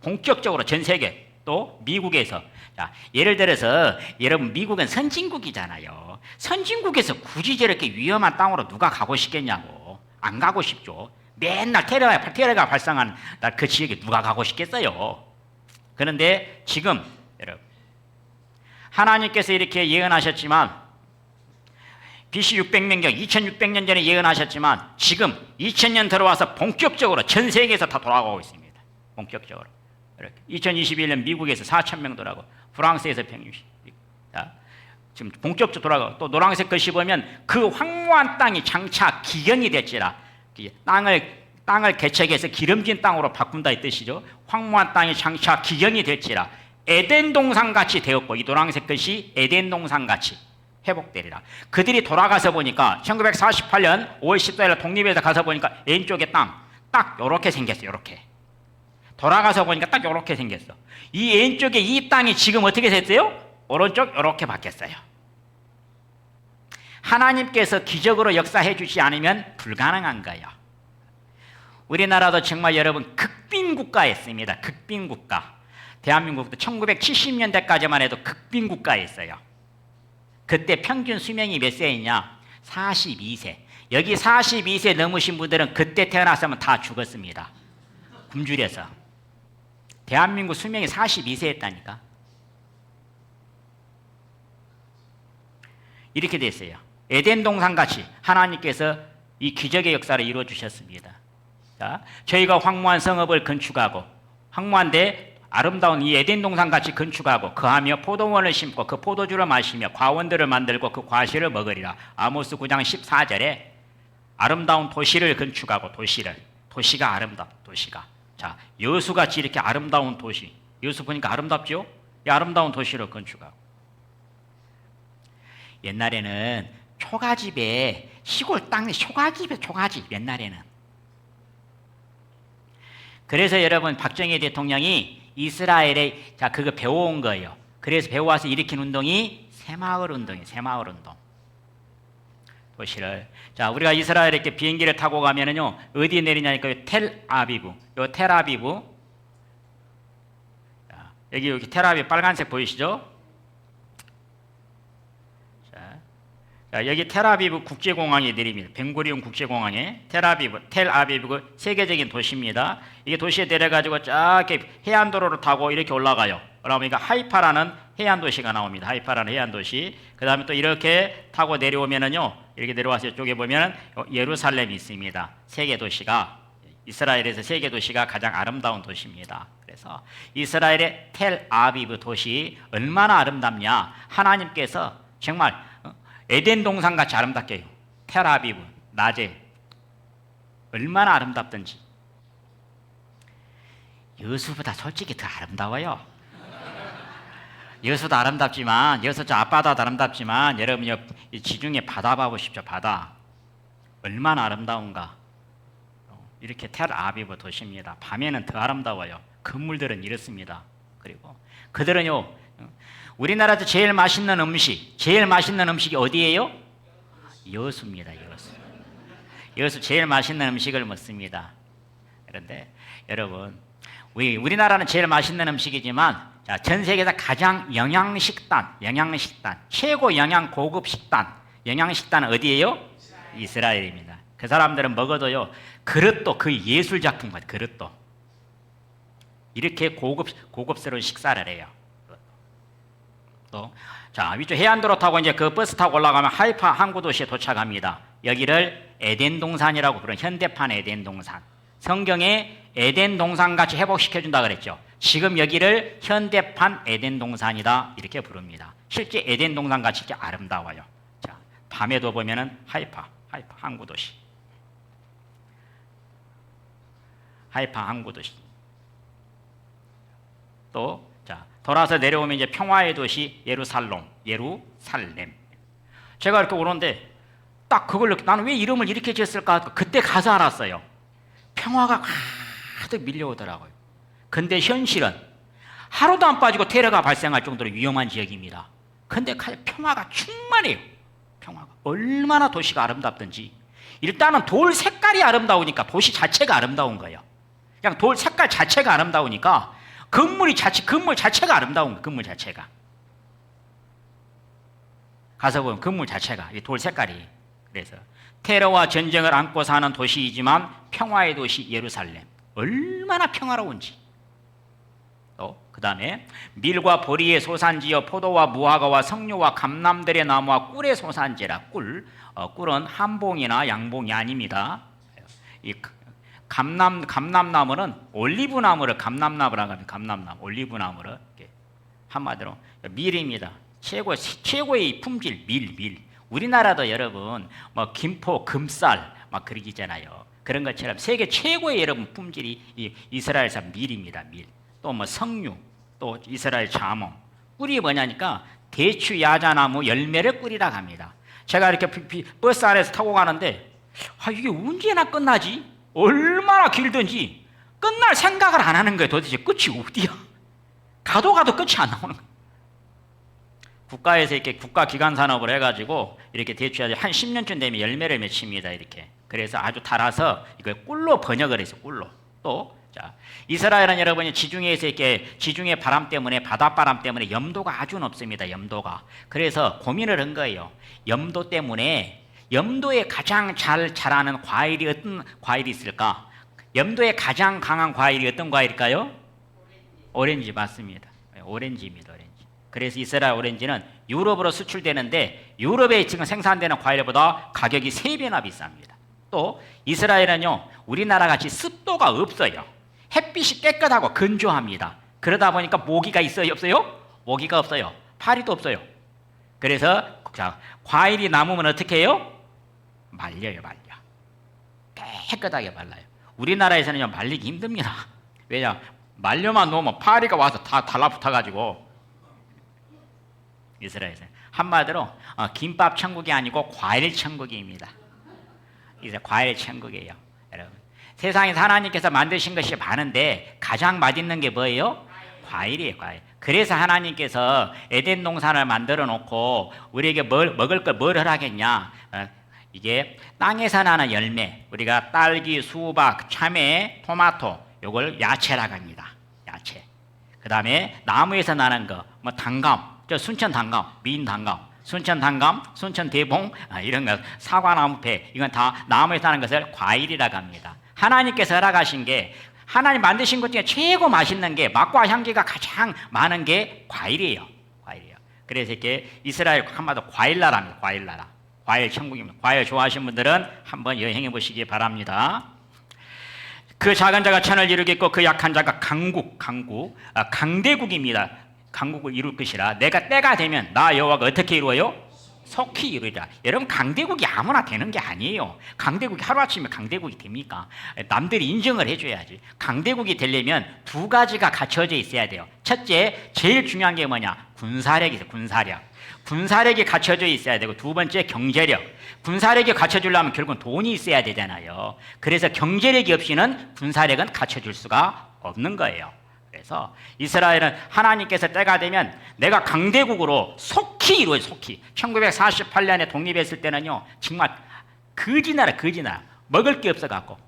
본격적으로 전 세계 또 미국에서 자, 예를 들어서 여러분 미국은 선진국이잖아요. 선진국에서 굳이 저렇게 위험한 땅으로 누가 가고 싶겠냐고. 안 가고 싶죠. 맨날 테러가 발생한 그 지역에 누가 가고 싶겠어요. 그런데 지금 여러분 하나님께서 이렇게 예언하셨지만 BC 600년경 2600년 전에 예언하셨지만 지금 2000년 들어와서 본격적으로 전 세계에서 다 돌아가고 있습니다. 본격적으로. 이렇게 2021년 미국에서 4,000명 돌아가고 프랑스에서 160. 지금 본격적으로 돌아가고 또 노란색 글씨 보면 그 황무한 땅이 장차 기경이 될지라. 땅을 개척해서 기름진 땅으로 바꾼다 이 뜻이죠. 황무한 땅이 장차 기경이 될지라. 에덴 동산같이 되었고 이 노란색 글씨 에덴 동산같이 회복되리라. 그들이 돌아가서 보니까 1948년 5월 14일 독립에서 가서 보니까 왼쪽에 땅 딱 요렇게 생겼어요. 요렇게. 돌아가서 보니까 딱 요렇게 생겼어. 이 왼쪽에 이 땅이 지금 어떻게 됐어요? 오른쪽 요렇게 바뀌었어요. 하나님께서 기적으로 역사해 주지 않으면 불가능한 거예요. 우리나라도 정말 여러분 극빈국가였습니다. 극빈국가. 대한민국도 1970년대까지만 해도 극빈국가였어요. 그때 평균 수명이 몇 세였냐? 42세. 여기 42세 넘으신 분들은 그때 태어났으면 다 죽었습니다. 굶주려서. 대한민국 수명이 42세였다니까. 이렇게 됐어요. 에덴 동산같이 하나님께서 이 기적의 역사를 이루어 주셨습니다. 자, 저희가 황무한 성읍을 건축하고 황무한데 아름다운 이 에덴 동산같이 건축하고 거하며 포도원을 심고 그 포도주를 마시며 과원들을 만들고 그 과실을 먹으리라. 아모스 9장 14절에 아름다운 도시를 건축하고 도시가 아름답 도시가. 자, 여수같이 이렇게 아름다운 도시. 여수 보니까 아름답죠? 이 아름다운 도시를 건축하고. 옛날에는 초가집에 시골 땅에 초가집 옛날에는. 그래서 여러분 박정희 대통령이 이스라엘에 그거 배워온 거예요. 그래서 배워와서 일으킨 운동이 새마을 운동이에요. 새마을 운동. 도시를. 자, 우리가 이스라엘에 이렇게 비행기를 타고 가면은요, 어디에 내리냐니까 텔아비브. 요 텔아비브. 여기 텔아비브 빨간색 보이시죠? 자, 여기 텔아비브 국제공항이 내립니다. 벤구리온 국제공항에 텔아비브 세계적인 도시입니다. 이게 도시에 내려가지고 쫙 이렇게 해안도로를 타고 이렇게 올라가요. 그러니까 하이파라는 해안 도시가 나옵니다. 하이파라는 해안 도시. 그 다음에 또 이렇게 타고 내려오면은요, 이렇게 내려와서 이쪽에 보면은 예루살렘이 있습니다. 세계 도시가 이스라엘에서 세계 도시가 가장 아름다운 도시입니다. 그래서 이스라엘의 텔아비브 도시 얼마나 아름답냐? 하나님께서 정말 에덴 동산 같이 아름답게 해요. 텔아비브 낮에 얼마나 아름답던지. 여수보다 솔직히 더 아름다워요. 여수도 아름답지만, 여수 저 앞바다도 아름답지만, 여러분 이 지중해 바다 봐보십시오. 바다 얼마나 아름다운가. 이렇게 텔아비브 도시입니다. 밤에는 더 아름다워요. 건물들은 이렇습니다. 그리고 그들은요, 우리나라에서 제일 맛있는 음식이 어디예요? 여수입니다. 여수 제일 맛있는 음식을 먹습니다. 그런데 여러분, 우리나라는 제일 맛있는 음식이지만, 자, 전 세계에서 가장 영양식단, 최고 영양 고급 식단, 영양식단은 어디예요? 이스라엘입니다. 그 사람들은 먹어도요, 그릇도 거의 예술 작품 같아요. 그릇도 이렇게 고급스러운 식사를 해요. 또, 자, 위쪽 해안도로 타고 이제 그 버스 타고 올라가면 하이파 항구 도시에 도착합니다. 여기를 에덴 동산이라고 부르는 현대판 에덴 동산. 성경에 에덴 동산 같이 회복시켜 준다 그랬죠. 지금 여기를 현대판 에덴 동산이다 이렇게 부릅니다. 실제 에덴 동산 같이 이렇게 아름다워요. 자, 밤에도 보면은 하이파 항구 도시. 하이파 항구 도시. 또 자, 돌아서 내려오면 이제 평화의 도시 예루살렘. 제가 이렇게 오는데 딱 그걸 나는 왜 이름을 이렇게 지었을까? 그때 가서 알았어요. 평화가 가득 밀려오더라고요. 근데 현실은 하루도 안 빠지고 테러가 발생할 정도로 위험한 지역입니다. 근데 평화가 충만해요. 평화가 얼마나 도시가 아름답든지. 일단은 돌 색깔이 아름다우니까 도시 자체가 아름다운 거예요. 그냥 돌 색깔 자체가 아름다우니까 건물 자체가 아름다운 거예요. 건물 자체가. 가서 보면 건물 자체가 이 돌 색깔이. 그래서 테러와 전쟁을 안고 사는 도시이지만 평화의 도시 예루살렘. 얼마나 평화로운지. 또 그 다음에 밀과 보리의 소산지여 포도와 무화과와 석류와 감람들의 나무와 꿀의 소산지라. 꿀은 한봉이나 양봉이 아닙니다. 이 감람나무는 올리브나무를 감람나무라고 합니다. 감람나무, 올리브나무를 한마디로 밀입니다. 최고의 품질 밀. 우리나라도 여러분 뭐 김포 금쌀 막 그러기잖아요. 그런 것처럼 세계 최고의 여러분 품질이 이 이스라엘산 밀입니다. 밀. 또 뭐 석류, 또 이스라엘 자몽. 꿀이 뭐냐니까 대추 야자나무 열매를 꿀이라고 합니다. 제가 이렇게 버스 안에서 타고 가는데 이게 언제나 끝나지? 얼마나 길든지 끝날 생각을 안 하는 거예요. 도대체 끝이 어디야? 가도 끝이 안 나오는 거예요. 국가에서 이렇게 국가 기관 산업을 해가지고 이렇게 대추야자 한 10년쯤 되면 열매를 맺힙니다. 이렇게. 그래서 아주 달아서 이걸 꿀로 번역을 해서 꿀로. 또 자, 이스라엘은 여러분이 지중해에서 이렇게 지중해 바람 때문에 바닷바람 때문에 염도가 아주 높습니다. 염도가. 그래서 고민을 한 거예요. 염도 때문에 염도에 가장 잘 자라는 과일이 어떤 과일이 있을까? 염도에 가장 강한 과일이 어떤 과일일까요? 오렌지 맞습니다. 오렌지입니다. 오렌지. 그래서 이스라엘 오렌지는 유럽으로 수출되는데 유럽에 지금 생산되는 과일보다 가격이 3배나 비쌉니다. 또 이스라엘은요, 우리나라 같이 습도가 없어요. 햇빛이 깨끗하고 건조합니다. 그러다 보니까 모기가 있어요, 없어요? 모기가 없어요. 파리도 없어요. 그래서 자, 과일이 남으면 어떻게 해요? 말려요. 깨끗하게 말라요. 우리나라에서는요, 말리기 힘듭니다. 왜냐? 말려만 놓으면 파리가 와서 다 달라붙어가지고. 이스라엘에서 한마디로 김밥 천국이 아니고 과일 천국입니다. 이제 과일 천국이에요. 여러분, 세상에서 하나님께서 만드신 것이 많은데 가장 맛있는 게 뭐예요? 과일이에요. 과일. 그래서 하나님께서 에덴 동산을 만들어 놓고 우리에게 먹을 걸 뭘 하라겠냐? 이게 땅에서 나는 열매, 우리가 딸기, 수박, 참외, 토마토, 요걸 야채라고 합니다. 야채. 그 다음에 나무에서 나는 거, 뭐 단감, 저 순천 단감, 미인 단감, 순천 단감, 순천 대봉, 이런 거, 사과나무 배, 이건 다 나무에서 나는 것을 과일이라고 합니다. 하나님께서 허락하신 게, 하나님 만드신 것 중에 최고 맛있는 게, 맛과 향기가 가장 많은 게 과일이에요. 과일이에요. 그래서 이렇게 이스라엘 한마디로 과일 나라입니다. 과일 나라. 과일 천국입니다. 과일 좋아하시는 분들은 한번 여행해 보시기 바랍니다. 그 작은 자가 천을 이루겠고 그 약한 자가 강대국입니다. 강국을 이룰 것이라. 내가 때가 되면 나 여호와가 어떻게 이루어요? 속히 이루리라. 여러분, 강대국이 아무나 되는 게 아니에요. 강대국이 하루아침에 강대국이 됩니까? 남들이 인정을 해줘야지. 강대국이 되려면 두 가지가 갖춰져 있어야 돼요. 첫째, 제일 중요한 게 뭐냐? 군사력이 있어요. 군사력이 갖춰져 있어야 되고, 두 번째 경제력. 군사력이 갖춰주려면 결국은 돈이 있어야 되잖아요. 그래서 경제력이 없이는 군사력은 갖춰줄 수가 없는 거예요. 그래서 이스라엘은 하나님께서 때가 되면 내가 강대국으로 속히 이루어요. 속히. 1948년에 독립했을 때는요, 정말 거지나라 먹을 게 없어갖고,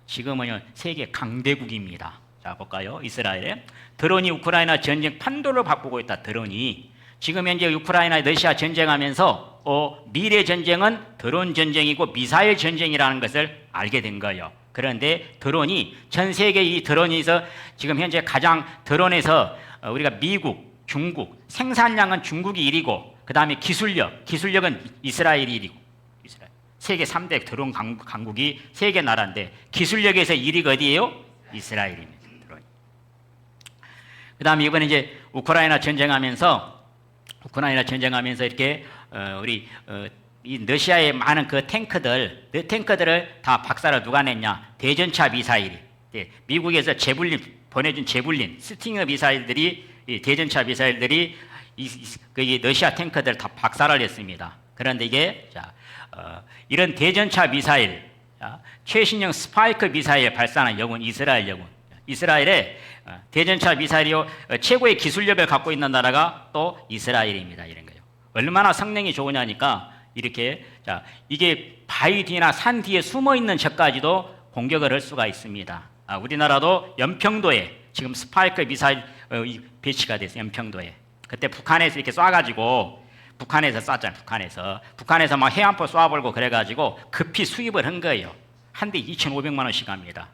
지금은요 세계 강대국입니다. 자, 볼까요? 이스라엘에 드론이 우크라이나 전쟁 판도를 바꾸고 있다. 드론이 지금 현재 우크라이나 러시아 전쟁하면서 미래 전쟁은 드론 전쟁이고 미사일 전쟁이라는 것을 알게 된 거예요. 그런데 드론이 전 세계 이 드론에서 지금 현재 가장 드론에서 우리가 미국, 중국, 생산량은 중국이 1위고 그 다음에 기술력은 이스라엘이 1위고, 세계 3대 드론 강국이 세계 나라인데 기술력에서 1위가 어디예요? 이스라엘입니다. 드론. 그 다음에 이번에 이제 우크라이나 전쟁하면서 이렇게 이 러시아의 많은 그 탱크들을 다 박살을 누가 냈냐? 대전차 미사일이. 미국에서 보내준 제블린, 스팅어 미사일들이, 이 대전차 미사일들이 이 러시아 탱크들 다 박살을 냈습니다. 그런데 이게, 이런 대전차 미사일, 최신형 스파이크 미사일 발사하는 영웅, 이스라엘 영웅. 이스라엘의 대전차 미사일이요, 최고의 기술력을 갖고 있는 나라가 또 이스라엘입니다. 이런 거예요. 얼마나 성능이 좋으냐니까, 이렇게, 이게 바위 뒤나 산 뒤에 숨어 있는 적까지도 공격을 할 수가 있습니다. 우리나라도 연평도에 지금 스파이크 미사일 배치가 됐어요. 연평도에. 그때 북한에서 이렇게 쏴가지고, 북한에서 쐈잖아요. 북한에서 막 해안포 쏴버리고 그래가지고 급히 수입을 한 거예요. 한 대 2,500만 원씩 합니다.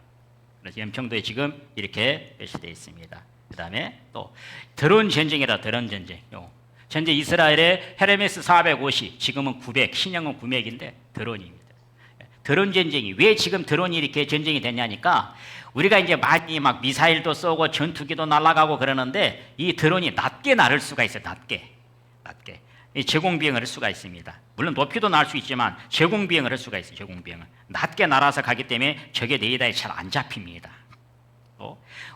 그래서 연평도에 지금 이렇게 배치되어 있습니다. 그 다음에 또 드론 전쟁이라, 드론 전쟁. 현재 이스라엘의 헤르메스 450, 지금은 900, 신형은 900인데 드론입니다. 드론 전쟁이 왜 지금 드론이 이렇게 전쟁이 됐냐니까, 우리가 이제 많이 막 미사일도 쏘고 전투기도 날아가고 그러는데 이 드론이 낮게 날을 수가 있어요. 낮게 제공비행을 할 수가 있습니다. 물론 높이도 날 수 있지만 제공비행을 할 수가 있어요. 제공비행을 낮게 날아서 가기 때문에 적의 레이더에 잘 안 잡힙니다.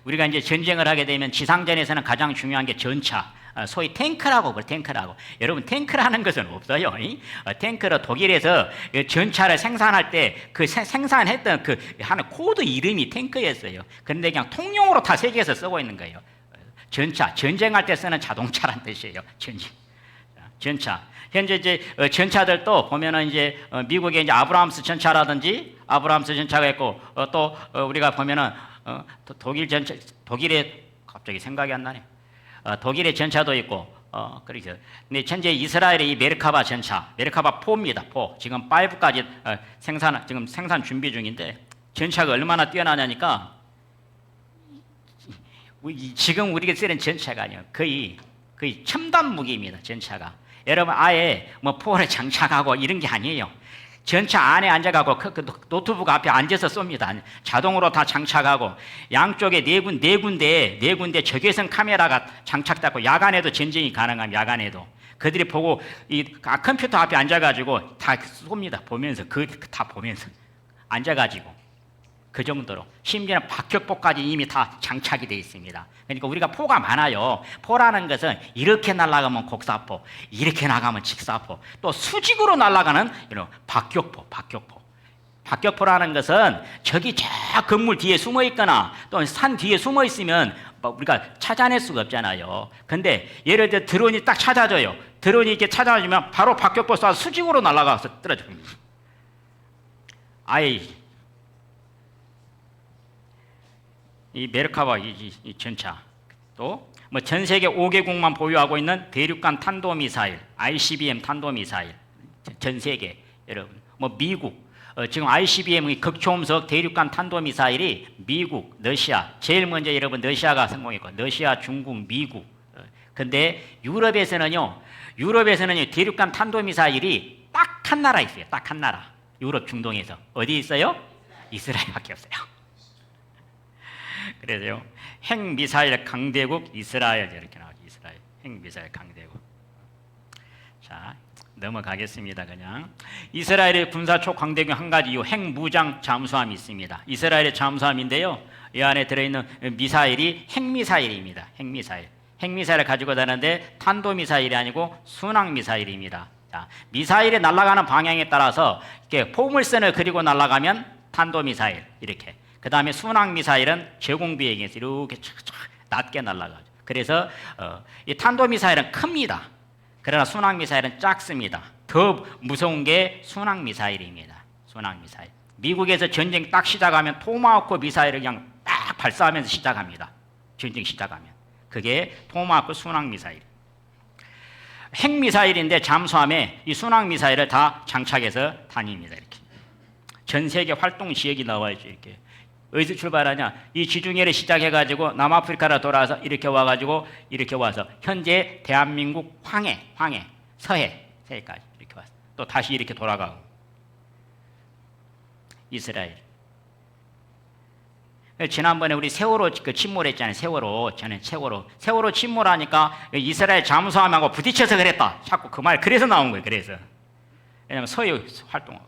우리가 이제 전쟁을 하게 되면 지상전에서는 가장 중요한 게 전차, 소위 탱크라고 그래요. 탱크라고. 여러분, 탱크라는 것은 없어요. 탱크로 독일에서 전차를 생산할 때 그 생산했던 그 하는 코드 이름이 탱크였어요. 그런데 그냥 통용으로 다 세계에서 쓰고 있는 거예요. 전차, 전쟁할 때 쓰는 자동차란 뜻이에요. 전차. 현재 이제 전차들도 보면은 이제 미국의 이제 아브라함스 전차라든지 아브라함스 전차가 있고, 또 우리가 보면은 독일의 갑자기 생각이 안 나네. 독일의 전차도 있고, 그렇죠. 근데 현재 이스라엘의 이 메르카바 전차, 메르카바 4입니다. 4. 지금 5까지 지금 생산 준비 중인데, 전차가 얼마나 뛰어나냐니까, 지금 우리가 쓰는 전차가 아니에요. 거의 첨단 무기입니다. 전차가. 여러분, 아예 뭐 포를 장착하고 이런 게 아니에요. 전차 안에 앉아가고 그 노트북 앞에 앉아서 쏩니다. 자동으로 다 장착하고, 양쪽에 네 군데 적외선 카메라가 장착되고, 야간에도 전쟁이 가능합니다. 야간에도 그들이 보고 컴퓨터 앞에 앉아가지고 다 쏩니다. 다 보면서 앉아가지고, 그 정도로. 심지어는 박격포까지 이미 다 장착이 되어 있습니다. 그러니까 우리가 포가 많아요. 포라는 것은 이렇게 날아가면 곡사포, 이렇게 나가면 직사포, 또 수직으로 날아가는 박격포. 박격포라는 것은 적이 저 건물 뒤에 숨어 있거나 또 산 뒤에 숨어 있으면 우리가 찾아낼 수가 없잖아요. 근데 예를 들어 드론이 딱 찾아줘요. 드론이 이렇게 찾아주면 바로 박격포 쏴서 수직으로 날아가서 떨어집니다. 이 메르카바 이 전차, 또 뭐 전 세계 5개국만 보유하고 있는 대륙간 탄도미사일, ICBM 탄도미사일, 전 세계 여러분, 뭐 미국 지금 ICBM 극초음속 대륙간 탄도미사일이 미국, 러시아, 제일 먼저 여러분 러시아가 성공했고, 러시아, 중국, 미국. 근데 유럽에서는요 대륙간 탄도미사일이 딱 한 나라 있어요. 딱 한 나라. 유럽 중동에서 어디 있어요? 이스라엘밖에 없어요. 그래서요 핵미사일 강대국 이스라엘 이렇게 나오죠. 이스라엘 핵미사일 강대국. 자, 넘어가겠습니다. 그냥 이스라엘의 군사 초강대국 한 가지 이유, 핵무장 잠수함이 있습니다. 이스라엘의 잠수함인데요, 이 안에 들어있는 미사일이 핵미사일입니다. 핵미사일을 가지고 다니는데 탄도미사일이 아니고 순항미사일입니다. 자, 미사일이 날아가는 방향에 따라서 이렇게 포물선을 그리고 날아가면 탄도미사일 이렇게. 그 다음에 순항미사일은 제공비행에서 이렇게 착착 낮게 날아가죠. 그래서 이 탄도미사일은 큽니다. 그러나 순항미사일은 작습니다. 더 무서운 게 순항미사일입니다. 순항미사일. 미국에서 전쟁 딱 시작하면 토마호크 미사일을 그냥 딱 발사하면서 시작합니다. 전쟁 시작하면. 그게 토마호크 순항미사일. 핵미사일인데 잠수함에 이 순항미사일을 다 장착해서 다닙니다. 이렇게. 전 세계 활동 지역이 나와야죠. 이렇게. 어디서 출발하냐? 이 지중해를 시작해가지고 남아프리카로 돌아와서 이렇게 와가지고 이렇게 와서 현재 대한민국 황해, 서해까지 이렇게 와서 또 다시 이렇게 돌아가고. 이스라엘. 지난번에 우리 세월호 침몰했잖아요. 세월호 침몰하니까 이스라엘 잠수함하고 부딪혀서 그랬다. 자꾸 그 말 그래서 나온 거예요. 그래서 왜냐하면 서해 활동하고.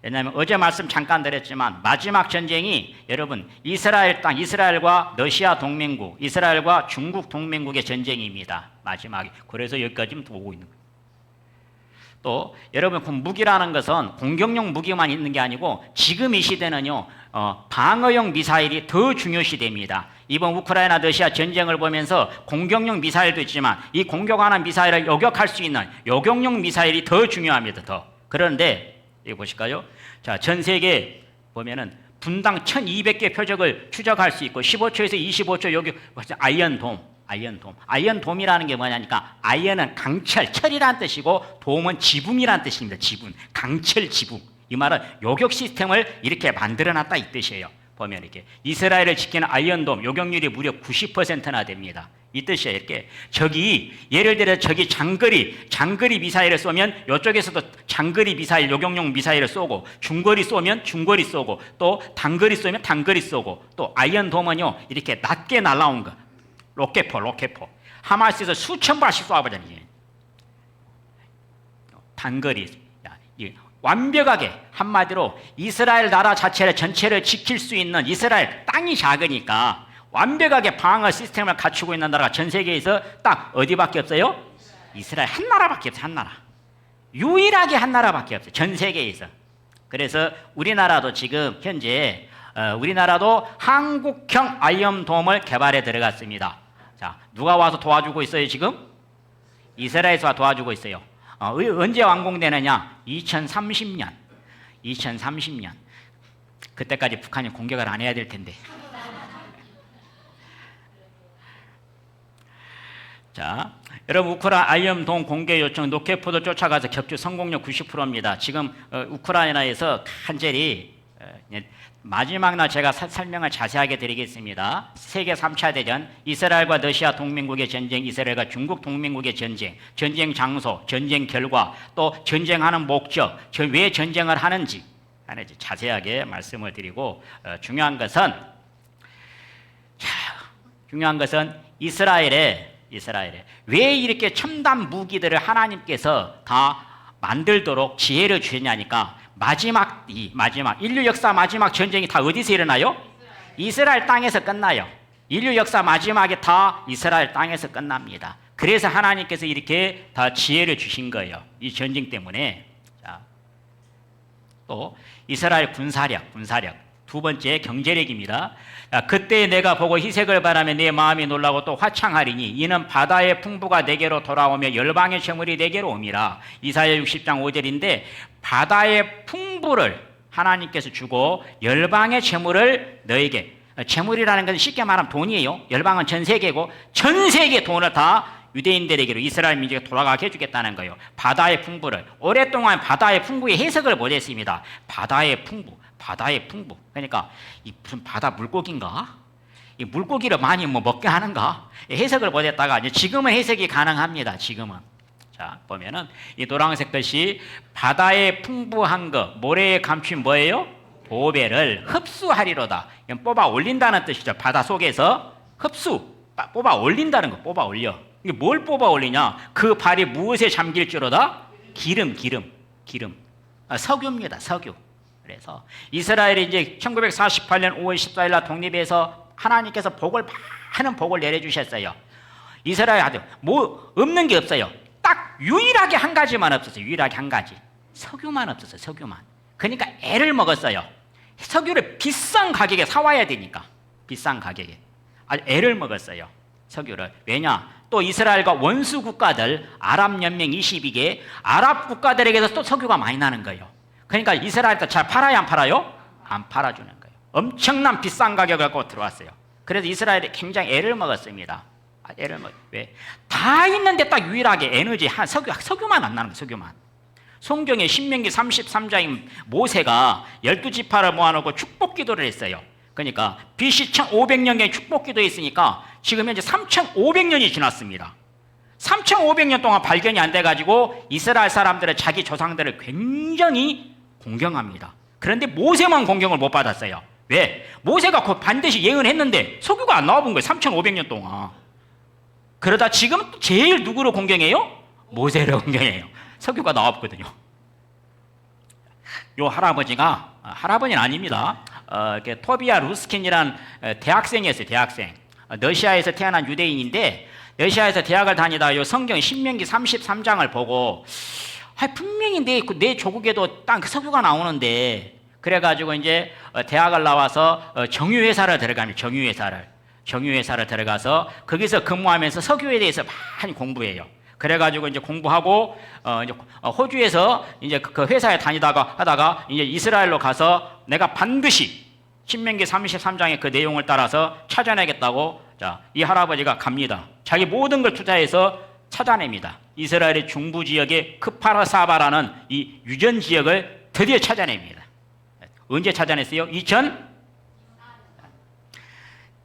왜냐하면 어제 말씀 잠깐 드렸지만 마지막 전쟁이 여러분 이스라엘 땅, 이스라엘과 러시아 동맹국, 이스라엘과 중국 동맹국의 전쟁입니다. 마지막에. 그래서 여기까지 오고 있는 거예요. 또 여러분 그 무기라는 것은 공격용 무기만 있는 게 아니고 지금 이 시대는요 방어용 미사일이 더 중요시됩니다. 이번 우크라이나 러시아 전쟁을 보면서 공격용 미사일도 있지만 이 공격하는 미사일을 요격할 수 있는 요격용 미사일이 더 중요합니다. 더. 그런데 여기 보실까요? 자, 전 세계 보면은 분당 1200개 표적을 추적할 수 있고 15초에서 25초 요격 아이언돔이라는 게 뭐냐니까 아이언은 강철, 철이라는 뜻이고 돔은 지붕이라는 뜻입니다. 지붕, 강철 지붕. 이 말은 요격 시스템을 이렇게 만들어놨다 이 뜻이에요. 보면 이렇게 이스라엘을 지키는 아이언돔 요격률이 무려 90%나 됩니다. 이 뜻이에요. 이렇게 예를 들어 장거리 미사일을 쏘면 이쪽에서도 장거리 미사일 요격용 미사일을 쏘고 중거리 쏘면 중거리 쏘고 또 단거리 쏘면 단거리 쏘고 또 아이언돔은요 이렇게 낮게 날아온 거 로켓포 하마스에서 수천 발씩 쏘아버리잖아요. 단거리 완벽하게 한마디로 이스라엘 나라 자체를 전체를 지킬 수 있는 이스라엘 땅이 작으니까 완벽하게 방어 시스템을 갖추고 있는 나라가 전 세계에서 딱 어디밖에 없어요? 이스라엘 한 나라밖에 없어요. 한 나라. 유일하게 한 나라밖에 없어요. 전 세계에서. 그래서 우리나라도 지금 현재 우리나라도 한국형 아이언돔을 개발에 들어갔습니다. 자, 누가 와서 도와주고 있어요 지금? 이스라엘에서 도와주고 있어요. 언제 완공되느냐? 2030년. 그때까지 북한이 공격을 안 해야 될 텐데. 자, 여러분 우크라이나 아이언돔 공개 요청 로켓포도 쫓아가서 격추 성공률 90%입니다. 지금 우크라이나에서 간절히 마지막 날 제가 설명을 자세하게 드리겠습니다. 세계 3차 대전, 이스라엘과 러시아 동맹국의 전쟁, 이스라엘과 중국 동맹국의 전쟁, 전쟁 장소, 전쟁 결과, 또 전쟁하는 목적, 왜 전쟁을 하는지 자세하게 말씀을 드리고 중요한 것은 이스라엘에 왜 이렇게 첨단 무기들을 하나님께서 다 만들도록 지혜를 주셨냐니까 마지막 인류 역사 마지막 전쟁이 다 어디서 일어나요? 이스라엘 땅에서 끝나요. 인류 역사 마지막에 다 이스라엘 땅에서 끝납니다. 그래서 하나님께서 이렇게 다 지혜를 주신 거예요. 이 전쟁 때문에. 자, 또 이스라엘 군사력. 두 번째 경제력입니다. 그때 내가 보고 희색을 바라며 내 마음이 놀라고 또 화창하리니 이는 바다의 풍부가 내게로 돌아오며 열방의 재물이 내게로 옴이라. 이사야 60장 5절인데 바다의 풍부를 하나님께서 주고 열방의 재물을 너에게 재물이라는 것은 쉽게 말하면 돈이에요. 열방은 전 세계고 전 세계 돈을 다 유대인들에게로 이스라엘 민족에 돌아가게 해주겠다는 거예요. 바다의 풍부를 오랫동안 바다의 풍부의 해석을 못했습니다. 바다의 풍부, 바다의 풍부. 그러니까 이 무슨 바다 물고기인가? 이 물고기를 많이 뭐 먹게 하는가? 해석을 못했다가 이제 지금은 해석이 가능합니다. 지금은. 자, 보면은 이 노란색 글씨 바다에 풍부한 것, 모래에 감춘 뭐예요? 보배를 흡수하리로다. 이건 뽑아 올린다는 뜻이죠. 바다 속에서 흡수, 뽑아 올린다는 거, 뽑아 올려. 이게 뭘 뽑아 올리냐? 그 발이 무엇에 잠길지로다? 기름. 석유입니다. 석유. 그래서 이스라엘이 이제 1948년 5월 14일 날 독립해서 하나님께서 많은 복을 내려주셨어요. 이스라엘한테 뭐 없는 게 없어요. 딱 유일하게 한 가지만 없었어요. 유일하게 한 가지. 석유만 없었어요. 석유만. 그러니까 애를 먹었어요. 석유를 비싼 가격에 사와야 되니까. 비싼 가격에. 아주 애를 먹었어요. 석유를. 왜냐? 또 이스라엘과 원수 국가들 아랍연맹 22개 아랍 국가들에게서 또 석유가 많이 나는 거예요. 그러니까 이스라엘도 잘 팔아요? 안 팔아요? 안 팔아주는 거예요. 엄청난 비싼 가격을 갖고 들어왔어요. 그래서 이스라엘이 굉장히 애를 먹었습니다. 애를 먹. 왜? 다 있는데 딱 유일하게 에너지 석유만 안 나는 거예요. 석유만. 성경에 신명기 33장인 모세가 12지파를 모아놓고 축복기도를 했어요. 그러니까 BC 1500년경에 축복기도 했으니까 지금 현재 3500년이 지났습니다. 3500년 동안 발견이 안 돼가지고 이스라엘 사람들은 자기 조상들을 굉장히 공경합니다. 그런데 모세만 공경을 못 받았어요. 왜? 모세가 반드시 예언했는데 석유가 안 나와본 거예요. 3500년 동안. 그러다 지금 제일 누구를 공경해요? 모세를 공경해요. 석유가 나왔거든요. 요 할아버지가 할아버지는 아닙니다. 토비아 루스킨이라는 대학생이었어요. 대학생. 러시아에서 태어난 유대인인데 러시아에서 대학을 다니다 요 성경 신명기 33장을 보고 분명히 내 조국에도 땅 석유가 나오는데 그래가지고 이제 대학을 나와서 정유회사를 들어갑니다. 정유회사를 들어가서 거기서 근무하면서 석유에 대해서 많이 공부해요. 그래가지고 이제 공부하고 이제 호주에서 이제 그 회사에 하다가 이제 이스라엘로 가서 내가 반드시 신명기 33장의 그 내용을 따라서 찾아내겠다고 이 할아버지가 갑니다. 자기 모든 걸 투자해서 찾아냅니다. 이스라엘의 중부 지역의 크파라사바라는 이 유전 지역을 드디어 찾아냅니다. 언제 찾아냈어요?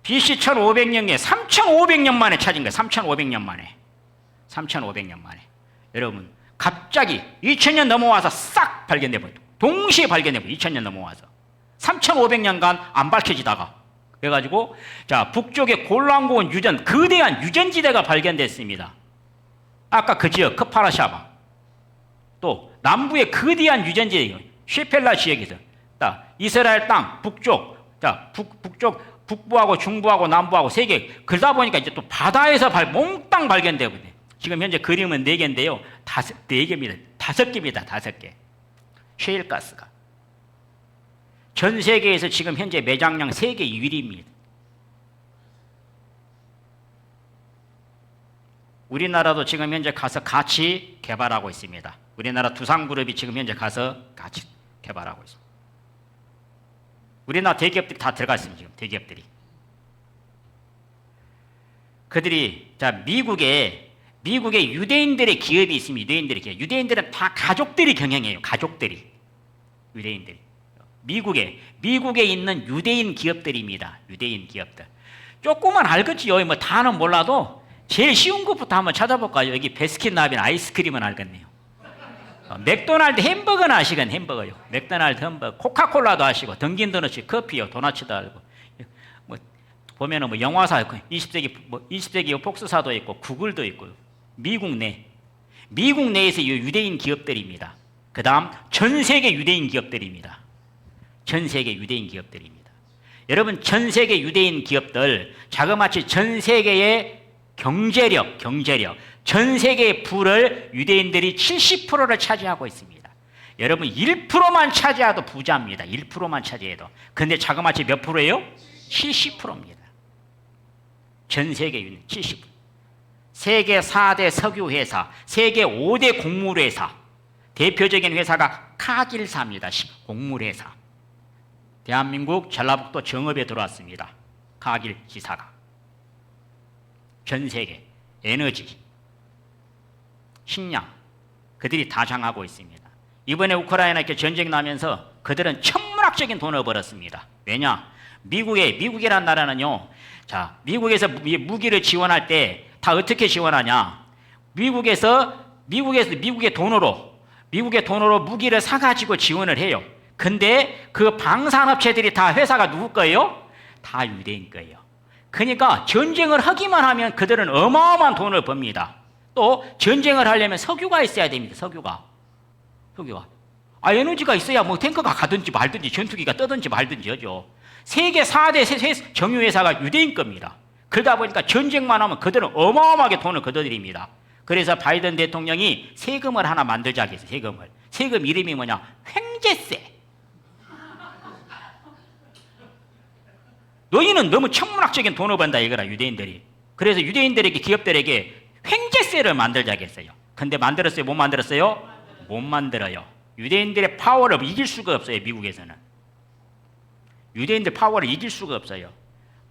BC 1500년에 3500년 만에 찾은 거예요. 3500년 만에. 여러분 갑자기 2000년 넘어와서 싹 발견돼버려. 동시에 발견돼버려. 2000년 넘어와서 3500년간 안 밝혀지다가 그래가지고 북쪽에 골란고원 거대한 유전지대가 발견됐습니다. 아까 그 지역 크파라샤바 또 남부의 거대한 유전지대 쉐펠라 지역에서 이스라엘 땅 북쪽 북부하고 중부하고 남부하고 세 개 그러다 보니까 이제 또 바다에서 몽땅 발견되거든요. 지금 현재 그림은 4개인데요. 4개입니다. 5개입니다. 5개. 셰일가스가. 전 세계에서 지금 현재 매장량 세계 1위입니다. 우리나라도 지금 현재 가서 같이 개발하고 있습니다. 우리나라 두산그룹이 지금 현재 가서 같이 개발하고 있습니다. 우리나라 대기업들이 다 들어가 있습니다. 지금 대기업들이. 그들이 미국에 유대인들의 기업이 있습니다. 유대인들의 기업. 유대인들은 다 가족들이 경영해요. 가족들이. 유대인들이. 미국에 있는 유대인 기업들입니다. 유대인 기업들. 조금만 알겠지요. 뭐 다는 몰라도 제일 쉬운 것부터 한번 찾아볼까요? 여기 베스킨라빈 아이스크림은 알겠네요. 맥도날드 햄버거는 아시겠네. 햄버거요. 맥도날드 햄버거. 코카콜라도 아시고 던킨도너츠 커피요. 도너츠도 알고. 뭐 보면은 뭐 영화사 20세기 폭스사도 있고 구글도 있고 미국 내에서 이 유대인 기업들입니다. 그다음 전 세계 유대인 기업들입니다. 전 세계 유대인 기업들입니다. 여러분 전 세계 유대인 기업들 자그마치 전 세계의 경제력 전 세계의 부를 유대인들이 70%를 차지하고 있습니다. 여러분 1%만 차지해도 부자입니다. 1%만 차지해도. 근데 자그마치 몇 프로예요? 70%입니다. 전 세계 유대인 70%. 세계 4대 석유회사, 세계 5대 곡물회사. 대표적인 회사가 카길사입니다. 곡물회사. 대한민국 전라북도 정읍에 들어왔습니다. 카길 지사가 전 세계 에너지, 식량 그들이 다 장하고 있습니다. 이번에 우크라이나 이렇게 전쟁 나면서 그들은 천문학적인 돈을 벌었습니다. 왜냐? 미국이란 나라는요. 자, 미국에서 무기를 지원할 때 다 어떻게 지원하냐? 미국의 돈으로 무기를 사가지고 지원을 해요. 근데 그 방산업체들이 다 회사가 누구 거예요? 다 유대인 거예요. 그러니까 전쟁을 하기만 하면 그들은 어마어마한 돈을 법니다. 또 전쟁을 하려면 석유가 있어야 됩니다. 석유가. 에너지가 있어야 뭐 탱커가 가든지 말든지 전투기가 떠든지 말든지 하죠. 세계 4대 정유회사가 유대인 겁니다. 그러다 보니까 전쟁만 하면 그들은 어마어마하게 돈을 걷어들입니다. 그래서 바이든 대통령이 세금을 하나 만들자 했어요. 세금 이름이 뭐냐? 횡재세. 너희는 너무 천문학적인 돈을 번다 이거라, 유대인들이. 그래서 유대인들에게, 기업들에게 횡재세를 만들자 했어요. 근데 만들었어요? 못 만들었어요? 못 만들어요. 유대인들의 파워를 이길 수가 없어요. 미국에서는 유대인들 파워를 이길 수가 없어요.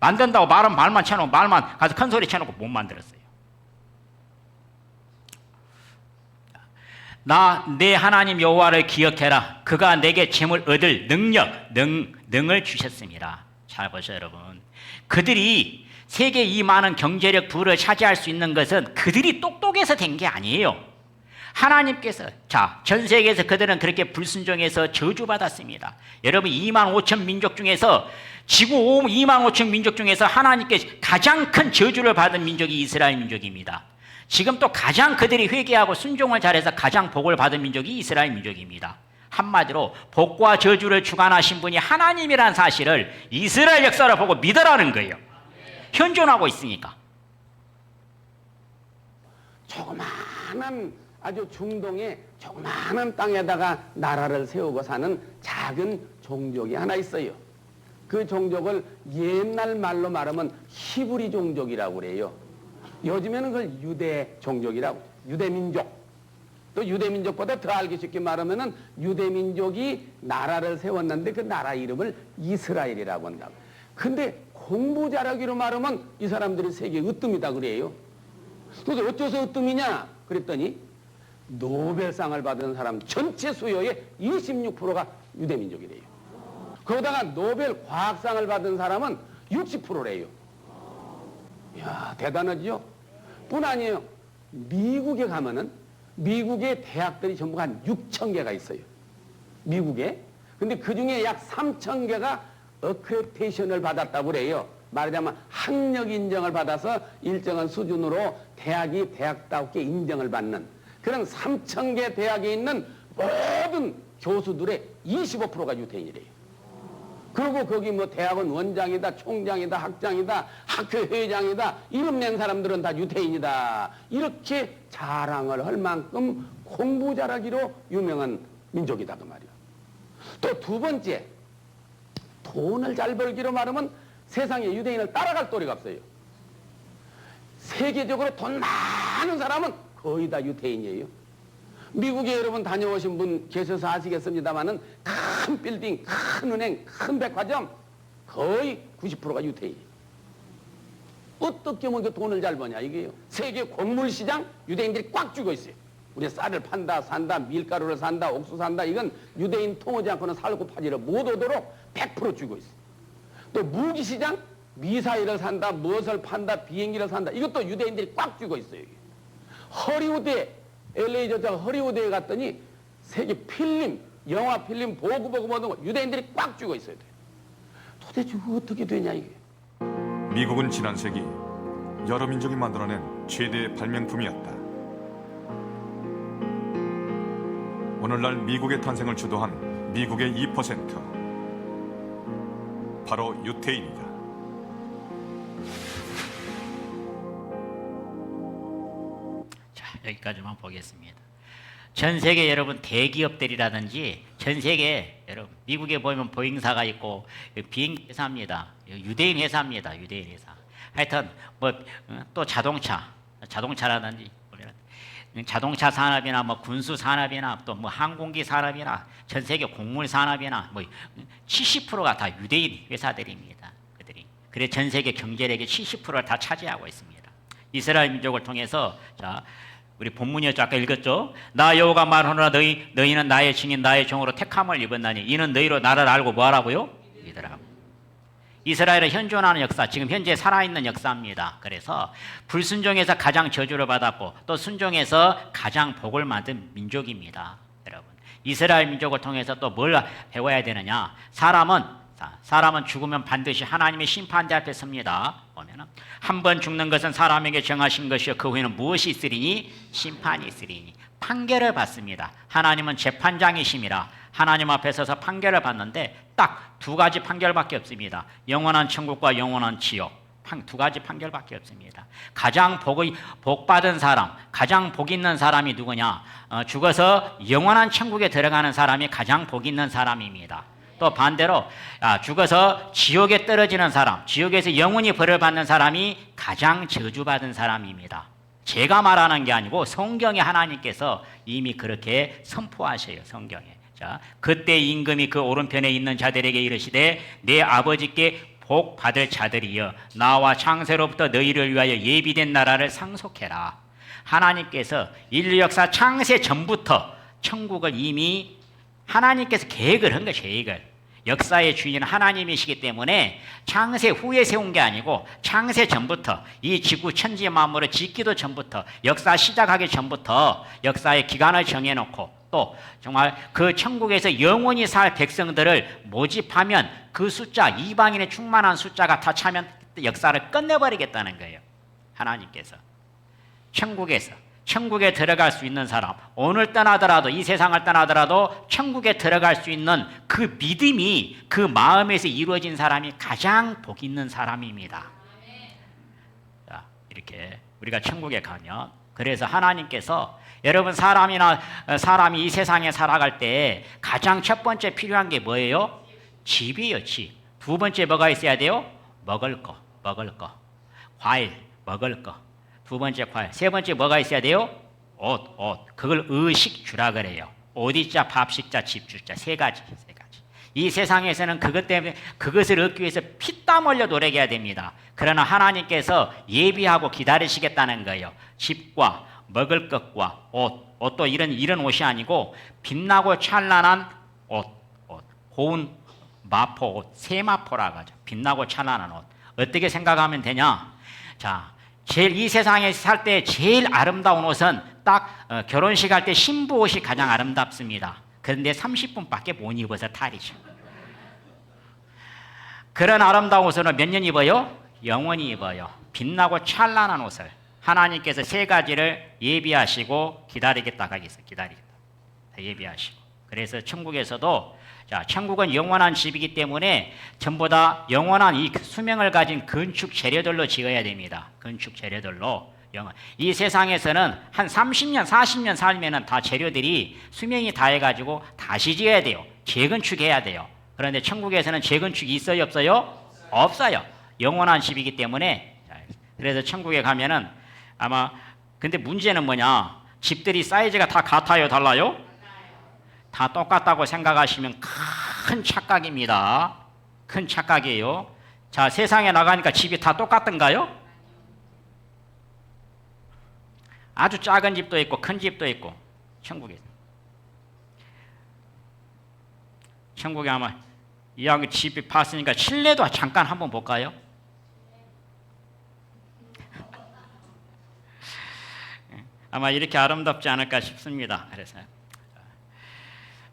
만든다고 말만 쳐놓고 말만 가서 큰 소리 쳐놓고 못 만들었어요. 내 하나님 여호와를 기억해라. 그가 내게 재물 얻을 능을 주셨습니다. 잘 보세요, 여러분. 그들이 세계 이 많은 경제력 부를 차지할 수 있는 것은 그들이 똑똑해서 된 게 아니에요. 하나님께서, 전 세계에서 그들은 그렇게 불순종해서 저주받았습니다. 여러분, 2만 5천 민족 중에서, 지구 2만 5천 민족 중에서 하나님께 가장 큰 저주를 받은 민족이 이스라엘 민족입니다. 지금 또 가장 그들이 회개하고 순종을 잘해서 가장 복을 받은 민족이 이스라엘 민족입니다. 한마디로 복과 저주를 주관하신 분이 하나님이라는 사실을 이스라엘 역사를 보고 믿으라는 거예요. 현존하고 있으니까. 조그마한 아주 중동의 조그마한 땅에다가 나라를 세우고 사는 작은 종족이 하나 있어요. 그 종족을 옛날 말로 말하면 히브리 종족이라고 그래요. 요즘에는 그걸 유대 종족이라고, 유대민족. 또 유대민족보다 더 알기 쉽게 말하면은 유대민족이 나라를 세웠는데 그 나라 이름을 이스라엘이라고 한다고. 근데 공부 잘하기로 말하면 이 사람들이 세계 으뜸이다 그래요. 그래서 어째서 으뜸이냐 그랬더니 노벨상을 받은 사람 전체 수요의 26%가 유대민족이래요. 거기다가 노벨 과학상을 받은 사람은 60%래요. 이야, 대단하죠? 뿐 아니에요. 미국에 가면은 미국의 대학들이 전부 한 6,000개가 있어요. 미국에. 근데 그 중에 약 3,000개가 어크레디테이션을 받았다고 그래요. 말하자면 학력 인정을 받아서 일정한 수준으로 대학이 대학답게 인정을 받는 그런 3,000개 대학에 있는 모든 교수들의 25%가 유태인이래요. 그리고 거기 뭐 대학원 원장이다, 총장이다, 학장이다, 학교 회장이다, 이름 낸 사람들은 다 유태인이다. 이렇게 자랑을 할 만큼 공부 잘하기로 유명한 민족이다 그 말이야. 또 두 번째, 돈을 잘 벌기로 말하면 세상에 유대인을 따라갈 도리가 없어요. 세계적으로 돈 많은 사람은 거의 다 유태인이에요. 미국에 여러분 다녀오신 분 계셔서 아시겠습니다만은 큰 빌딩, 큰 은행, 큰 백화점 거의 90%가 유태인이에요. 어떻게 하면 그 돈을 잘 버냐 이게요. 세계 곡물시장 유대인들이 꽉 쥐고 있어요. 우리 쌀을 판다, 산다, 밀가루를 산다, 옥수 산다. 이건 유대인 통하지 않고는 살고 파지를 못 오도록 100% 쥐고 있어요. 또 무기시장 미사일을 산다, 무엇을 판다, 비행기를 산다. 이것도 유대인들이 꽉 쥐고 있어요. 이게. 허리우드에 LA 저자 허리우드에 갔더니 세계 필름, 영화 필름 보고 모든 거 유대인들이 꽉 쥐고 있어야 돼. 도대체 어떻게 되냐 이게. 미국은 지난 세기 여러 민족이 만들어낸 최대의 발명품이었다. 오늘날 미국의 탄생을 주도한 미국의 2%, 바로 유태인이다. 자, 여기까지만 보겠습니다. 전 세계 여러분 대기업들이라든지 전 세계 여러분 미국에 보면 보잉사가 있고 비행기 회사입니다. 유대인 회사입니다. 유대인 회사. 하여튼 뭐 또 자동차라든지 자동차 산업이나 뭐 군수 산업이나 또 뭐 항공기 산업이나 전 세계 곡물 산업이나 뭐 70%가 다 유대인 회사들입니다. 그들이 그래 전 세계 경제력의 70%를 다 차지하고 있습니다. 이스라엘 민족을 통해서 자 우리 본문이었죠. 아까 읽었죠. 나 여호와가 말하노라 너희는 나의 증인 나의 종으로 택함을 입었나니 이는 너희로 나를 알고 뭐하라고요? 믿으라. 이스라엘은 현존하는 역사, 지금 현재 살아있는 역사입니다. 그래서 불순종에서 가장 저주를 받았고 또 순종에서 가장 복을 받은 민족입니다. 여러분, 이스라엘 민족을 통해서 또 뭘 배워야 되느냐? 사람은 죽으면 반드시 하나님의 심판대 앞에 섭니다. 보면은 한 번 죽는 것은 사람에게 정하신 것이요 그 후에는 무엇이 있으리니? 심판이 있으리니. 판결을 받습니다. 하나님은 재판장이심이라 하나님 앞에 서서 판결을 받는데 딱 두 가지 판결밖에 없습니다. 영원한 천국과 영원한 지옥. 두 가지 판결밖에 없습니다. 가장 복 받은 사람, 가장 복 있는 사람이 누구냐? 죽어서 영원한 천국에 들어가는 사람이 가장 복 있는 사람입니다. 또 반대로 죽어서 지옥에 떨어지는 사람, 지옥에서 영원히 벌을 받는 사람이 가장 저주받은 사람입니다. 제가 말하는 게 아니고 성경에 하나님께서 이미 그렇게 선포하셔요. 성경에. 자, 그때 임금이 그 오른편에 있는 자들에게 이르시되 내 아버지께 복 받을 자들이여 나와 창세로부터 너희를 위하여 예비된 나라를 상속해라. 하나님께서 인류 역사 창세 전부터 천국을 이미 하나님께서 계획을 한 거예요. 계획을. 역사의 주인은 하나님이시기 때문에 창세 후에 세운 게 아니고 창세 전부터 이 지구 천지 만물을 짓기도 전부터 역사 시작하기 전부터 역사의 기간을 정해놓고 또 정말 그 천국에서 영원히 살 백성들을 모집하면 그 숫자 이방인의 충만한 숫자가 다 차면 역사를 끝내버리겠다는 거예요. 하나님께서 천국에 들어갈 수 있는 사람, 오늘 떠나더라도 이 세상을 떠나더라도 천국에 들어갈 수 있는 그 믿음이 그 마음에서 이루어진 사람이 가장 복 있는 사람입니다. 자, 이렇게 우리가 천국에 가면 그래서 하나님께서 여러분 사람이 이 세상에 살아갈 때 가장 첫 번째 필요한 게 뭐예요? 집이에요. 집. 두 번째 뭐가 있어야 돼요? 먹을 거. 과일, 먹을 거. 두 번째 과일. 세 번째 뭐가 있어야 돼요? 옷. 그걸 의식주라 그래요. 어디자, 밥식자, 집주자. 세 가지. 이 세상에서는 그것 때문에 그것을 얻기 위해서 피땀 흘려 노력해야 됩니다. 그러나 하나님께서 예비하고 기다리시겠다는 거예요. 집과 먹을 것과 옷도 이런 옷이 아니고 빛나고 찬란한 옷. 고운 마포 옷, 세마포라고 하죠. 빛나고 찬란한 옷. 어떻게 생각하면 되냐? 자, 이 세상에 살 때 제일 아름다운 옷은 딱 결혼식 할 때 신부 옷이 가장 아름답습니다. 그런데 30분밖에 못 입어서 탈이죠. 그런 아름다운 옷을 몇 년 입어요? 영원히 입어요. 빛나고 찬란한 옷을 하나님께서 세 가지를 예비하시고 기다리겠다 예비하시고. 그래서 천국에서도 자, 천국은 영원한 집이기 때문에 전부 다 영원한 이 수명을 가진 건축 재료들로 지어야 됩니다. 건축 재료들로. 이 세상에서는 한 30년, 40년 살면은 다 재료들이 수명이 다 해가지고 다시 지어야 돼요. 재건축해야 돼요. 그런데 천국에서는 재건축이 있어요, 없어요? 없어요. 영원한 집이기 때문에. 그래서 천국에 가면은 아마 근데 문제는 뭐냐? 집들이 사이즈가 다 같아요, 달라요? 다 똑같다고 생각하시면 큰 착각입니다. 큰 착각이에요. 자, 세상에 나가니까 집이 다 똑같던가요? 아주 작은 집도 있고 큰 집도 있고 천국에서. 천국에 아마 이왕 집이 봤으니까 실내도 잠깐 한번 볼까요? 아마 이렇게 아름답지 않을까 싶습니다. 그래서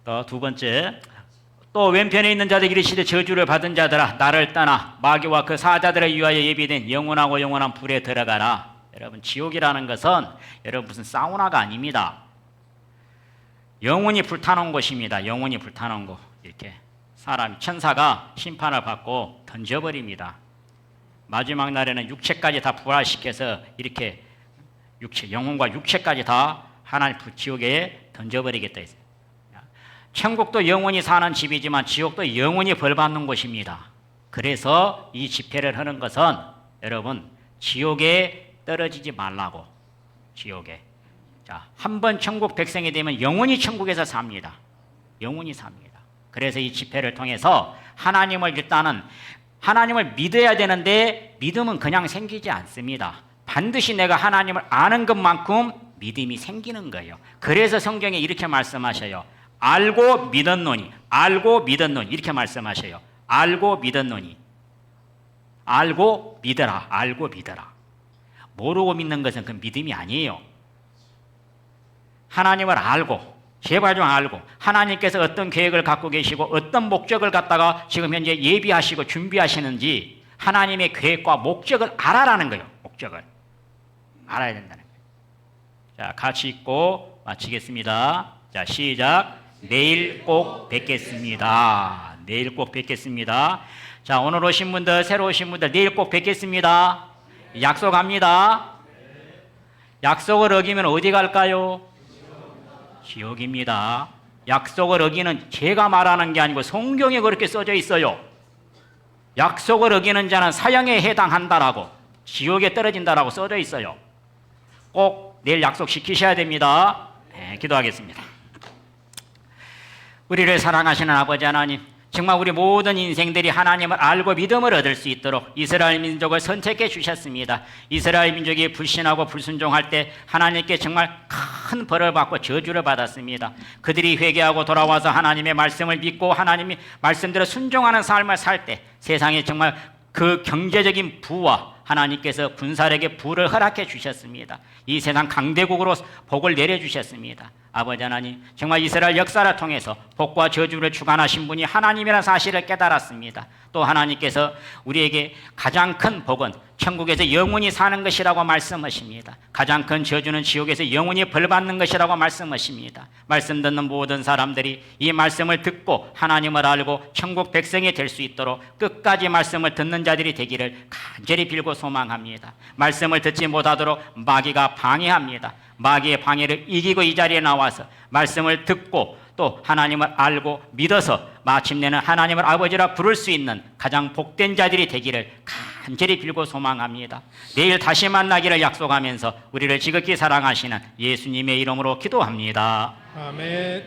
또 두 번째, 또 왼편에 있는 자들 이르시되 저주를 받은 자들아 나를 떠나 마귀와 그 사자들을 위하여 예비된 영원하고 영원한 불에 들어가라. 여러분, 지옥이라는 것은 여러분 무슨 사우나가 아닙니다. 영원히 불타는 곳입니다. 영원히 불타는 곳. 이렇게 천사가 심판을 받고 던져버립니다. 마지막 날에는 육체까지 다 부활시켜서 이렇게 영혼과 육체까지 다 하나님 지옥에 던져버리겠다 했어요. 천국도 영원히 사는 집이지만 지옥도 영원히 벌받는 곳입니다. 그래서 이 집회를 하는 것은 여러분 지옥에 떨어지지 말라고. 지옥에. 자, 한번 천국 백성이 되면 영원히 천국에서 삽니다. 영원히 삽니다. 그래서 이 집회를 통해서 하나님을 일단은 하나님을 믿어야 되는데 믿음은 그냥 생기지 않습니다. 반드시 내가 하나님을 아는 것만큼 믿음이 생기는 거예요. 그래서 성경에 이렇게 말씀하셔요. 알고 믿었노니, 알고 믿었노니 이렇게 말씀하셔요. 알고 믿었노니, 알고 믿어라, 알고 믿어라. 모르고 믿는 것은 그 믿음이 아니에요. 하나님을 알고, 제발 좀 알고, 하나님께서 어떤 계획을 갖고 계시고 어떤 목적을 갖다가 지금 현재 예비하시고 준비하시는지 하나님의 계획과 목적을 알아라는 거예요. 목적을 알아야 된다는 거예요. 자, 같이 읽고 마치겠습니다. 자, 시작. 내일 꼭 뵙겠습니다. 내일 꼭 뵙겠습니다. 자, 오늘 오신 분들, 새로 오신 분들 내일 꼭 뵙겠습니다. 약속합니다. 약속을 어기면 어디 갈까요? 지옥입니다. 약속을 어기는 제가 말하는 게 아니고 성경에 그렇게 써져 있어요. 약속을 어기는 자는 사형에 해당한다라고, 지옥에 떨어진다라고 써져 있어요. 꼭 내일 약속 지키셔야 됩니다. 네, 기도하겠습니다. 우리를 사랑하시는 아버지 하나님, 정말 우리 모든 인생들이 하나님을 알고 믿음을 얻을 수 있도록 이스라엘 민족을 선택해 주셨습니다. 이스라엘 민족이 불신하고 불순종할 때 하나님께 정말 큰 벌을 받고 저주를 받았습니다. 그들이 회개하고 돌아와서 하나님의 말씀을 믿고 하나님의 말씀대로 순종하는 삶을 살 때 세상에 정말 그 경제적인 부와 하나님께서 군사력의 부를 허락해 주셨습니다. 이 세상 강대국으로 복을 내려주셨습니다. 아버지 하나님, 정말 이스라엘 역사를 통해서 복과 저주를 주관하신 분이 하나님이라는 사실을 깨달았습니다. 또 하나님께서 우리에게 가장 큰 복은 천국에서 영원히 사는 것이라고 말씀하십니다. 가장 큰 저주는 지옥에서 영원히 벌받는 것이라고 말씀하십니다. 말씀 듣는 모든 사람들이 이 말씀을 듣고 하나님을 알고 천국 백성이 될 수 있도록 끝까지 말씀을 듣는 자들이 되기를 간절히 빌고 소망합니다. 말씀을 듣지 못하도록 마귀가 방해합니다. 마귀의 방해를 이기고 이 자리에 나와서 말씀을 듣고 또 하나님을 알고 믿어서 마침내는 하나님을 아버지라 부를 수 있는 가장 복된 자들이 되기를 간절히 빌고 소망합니다. 내일 다시 만나기를 약속하면서 우리를 지극히 사랑하시는 예수님의 이름으로 기도합니다. 아멘.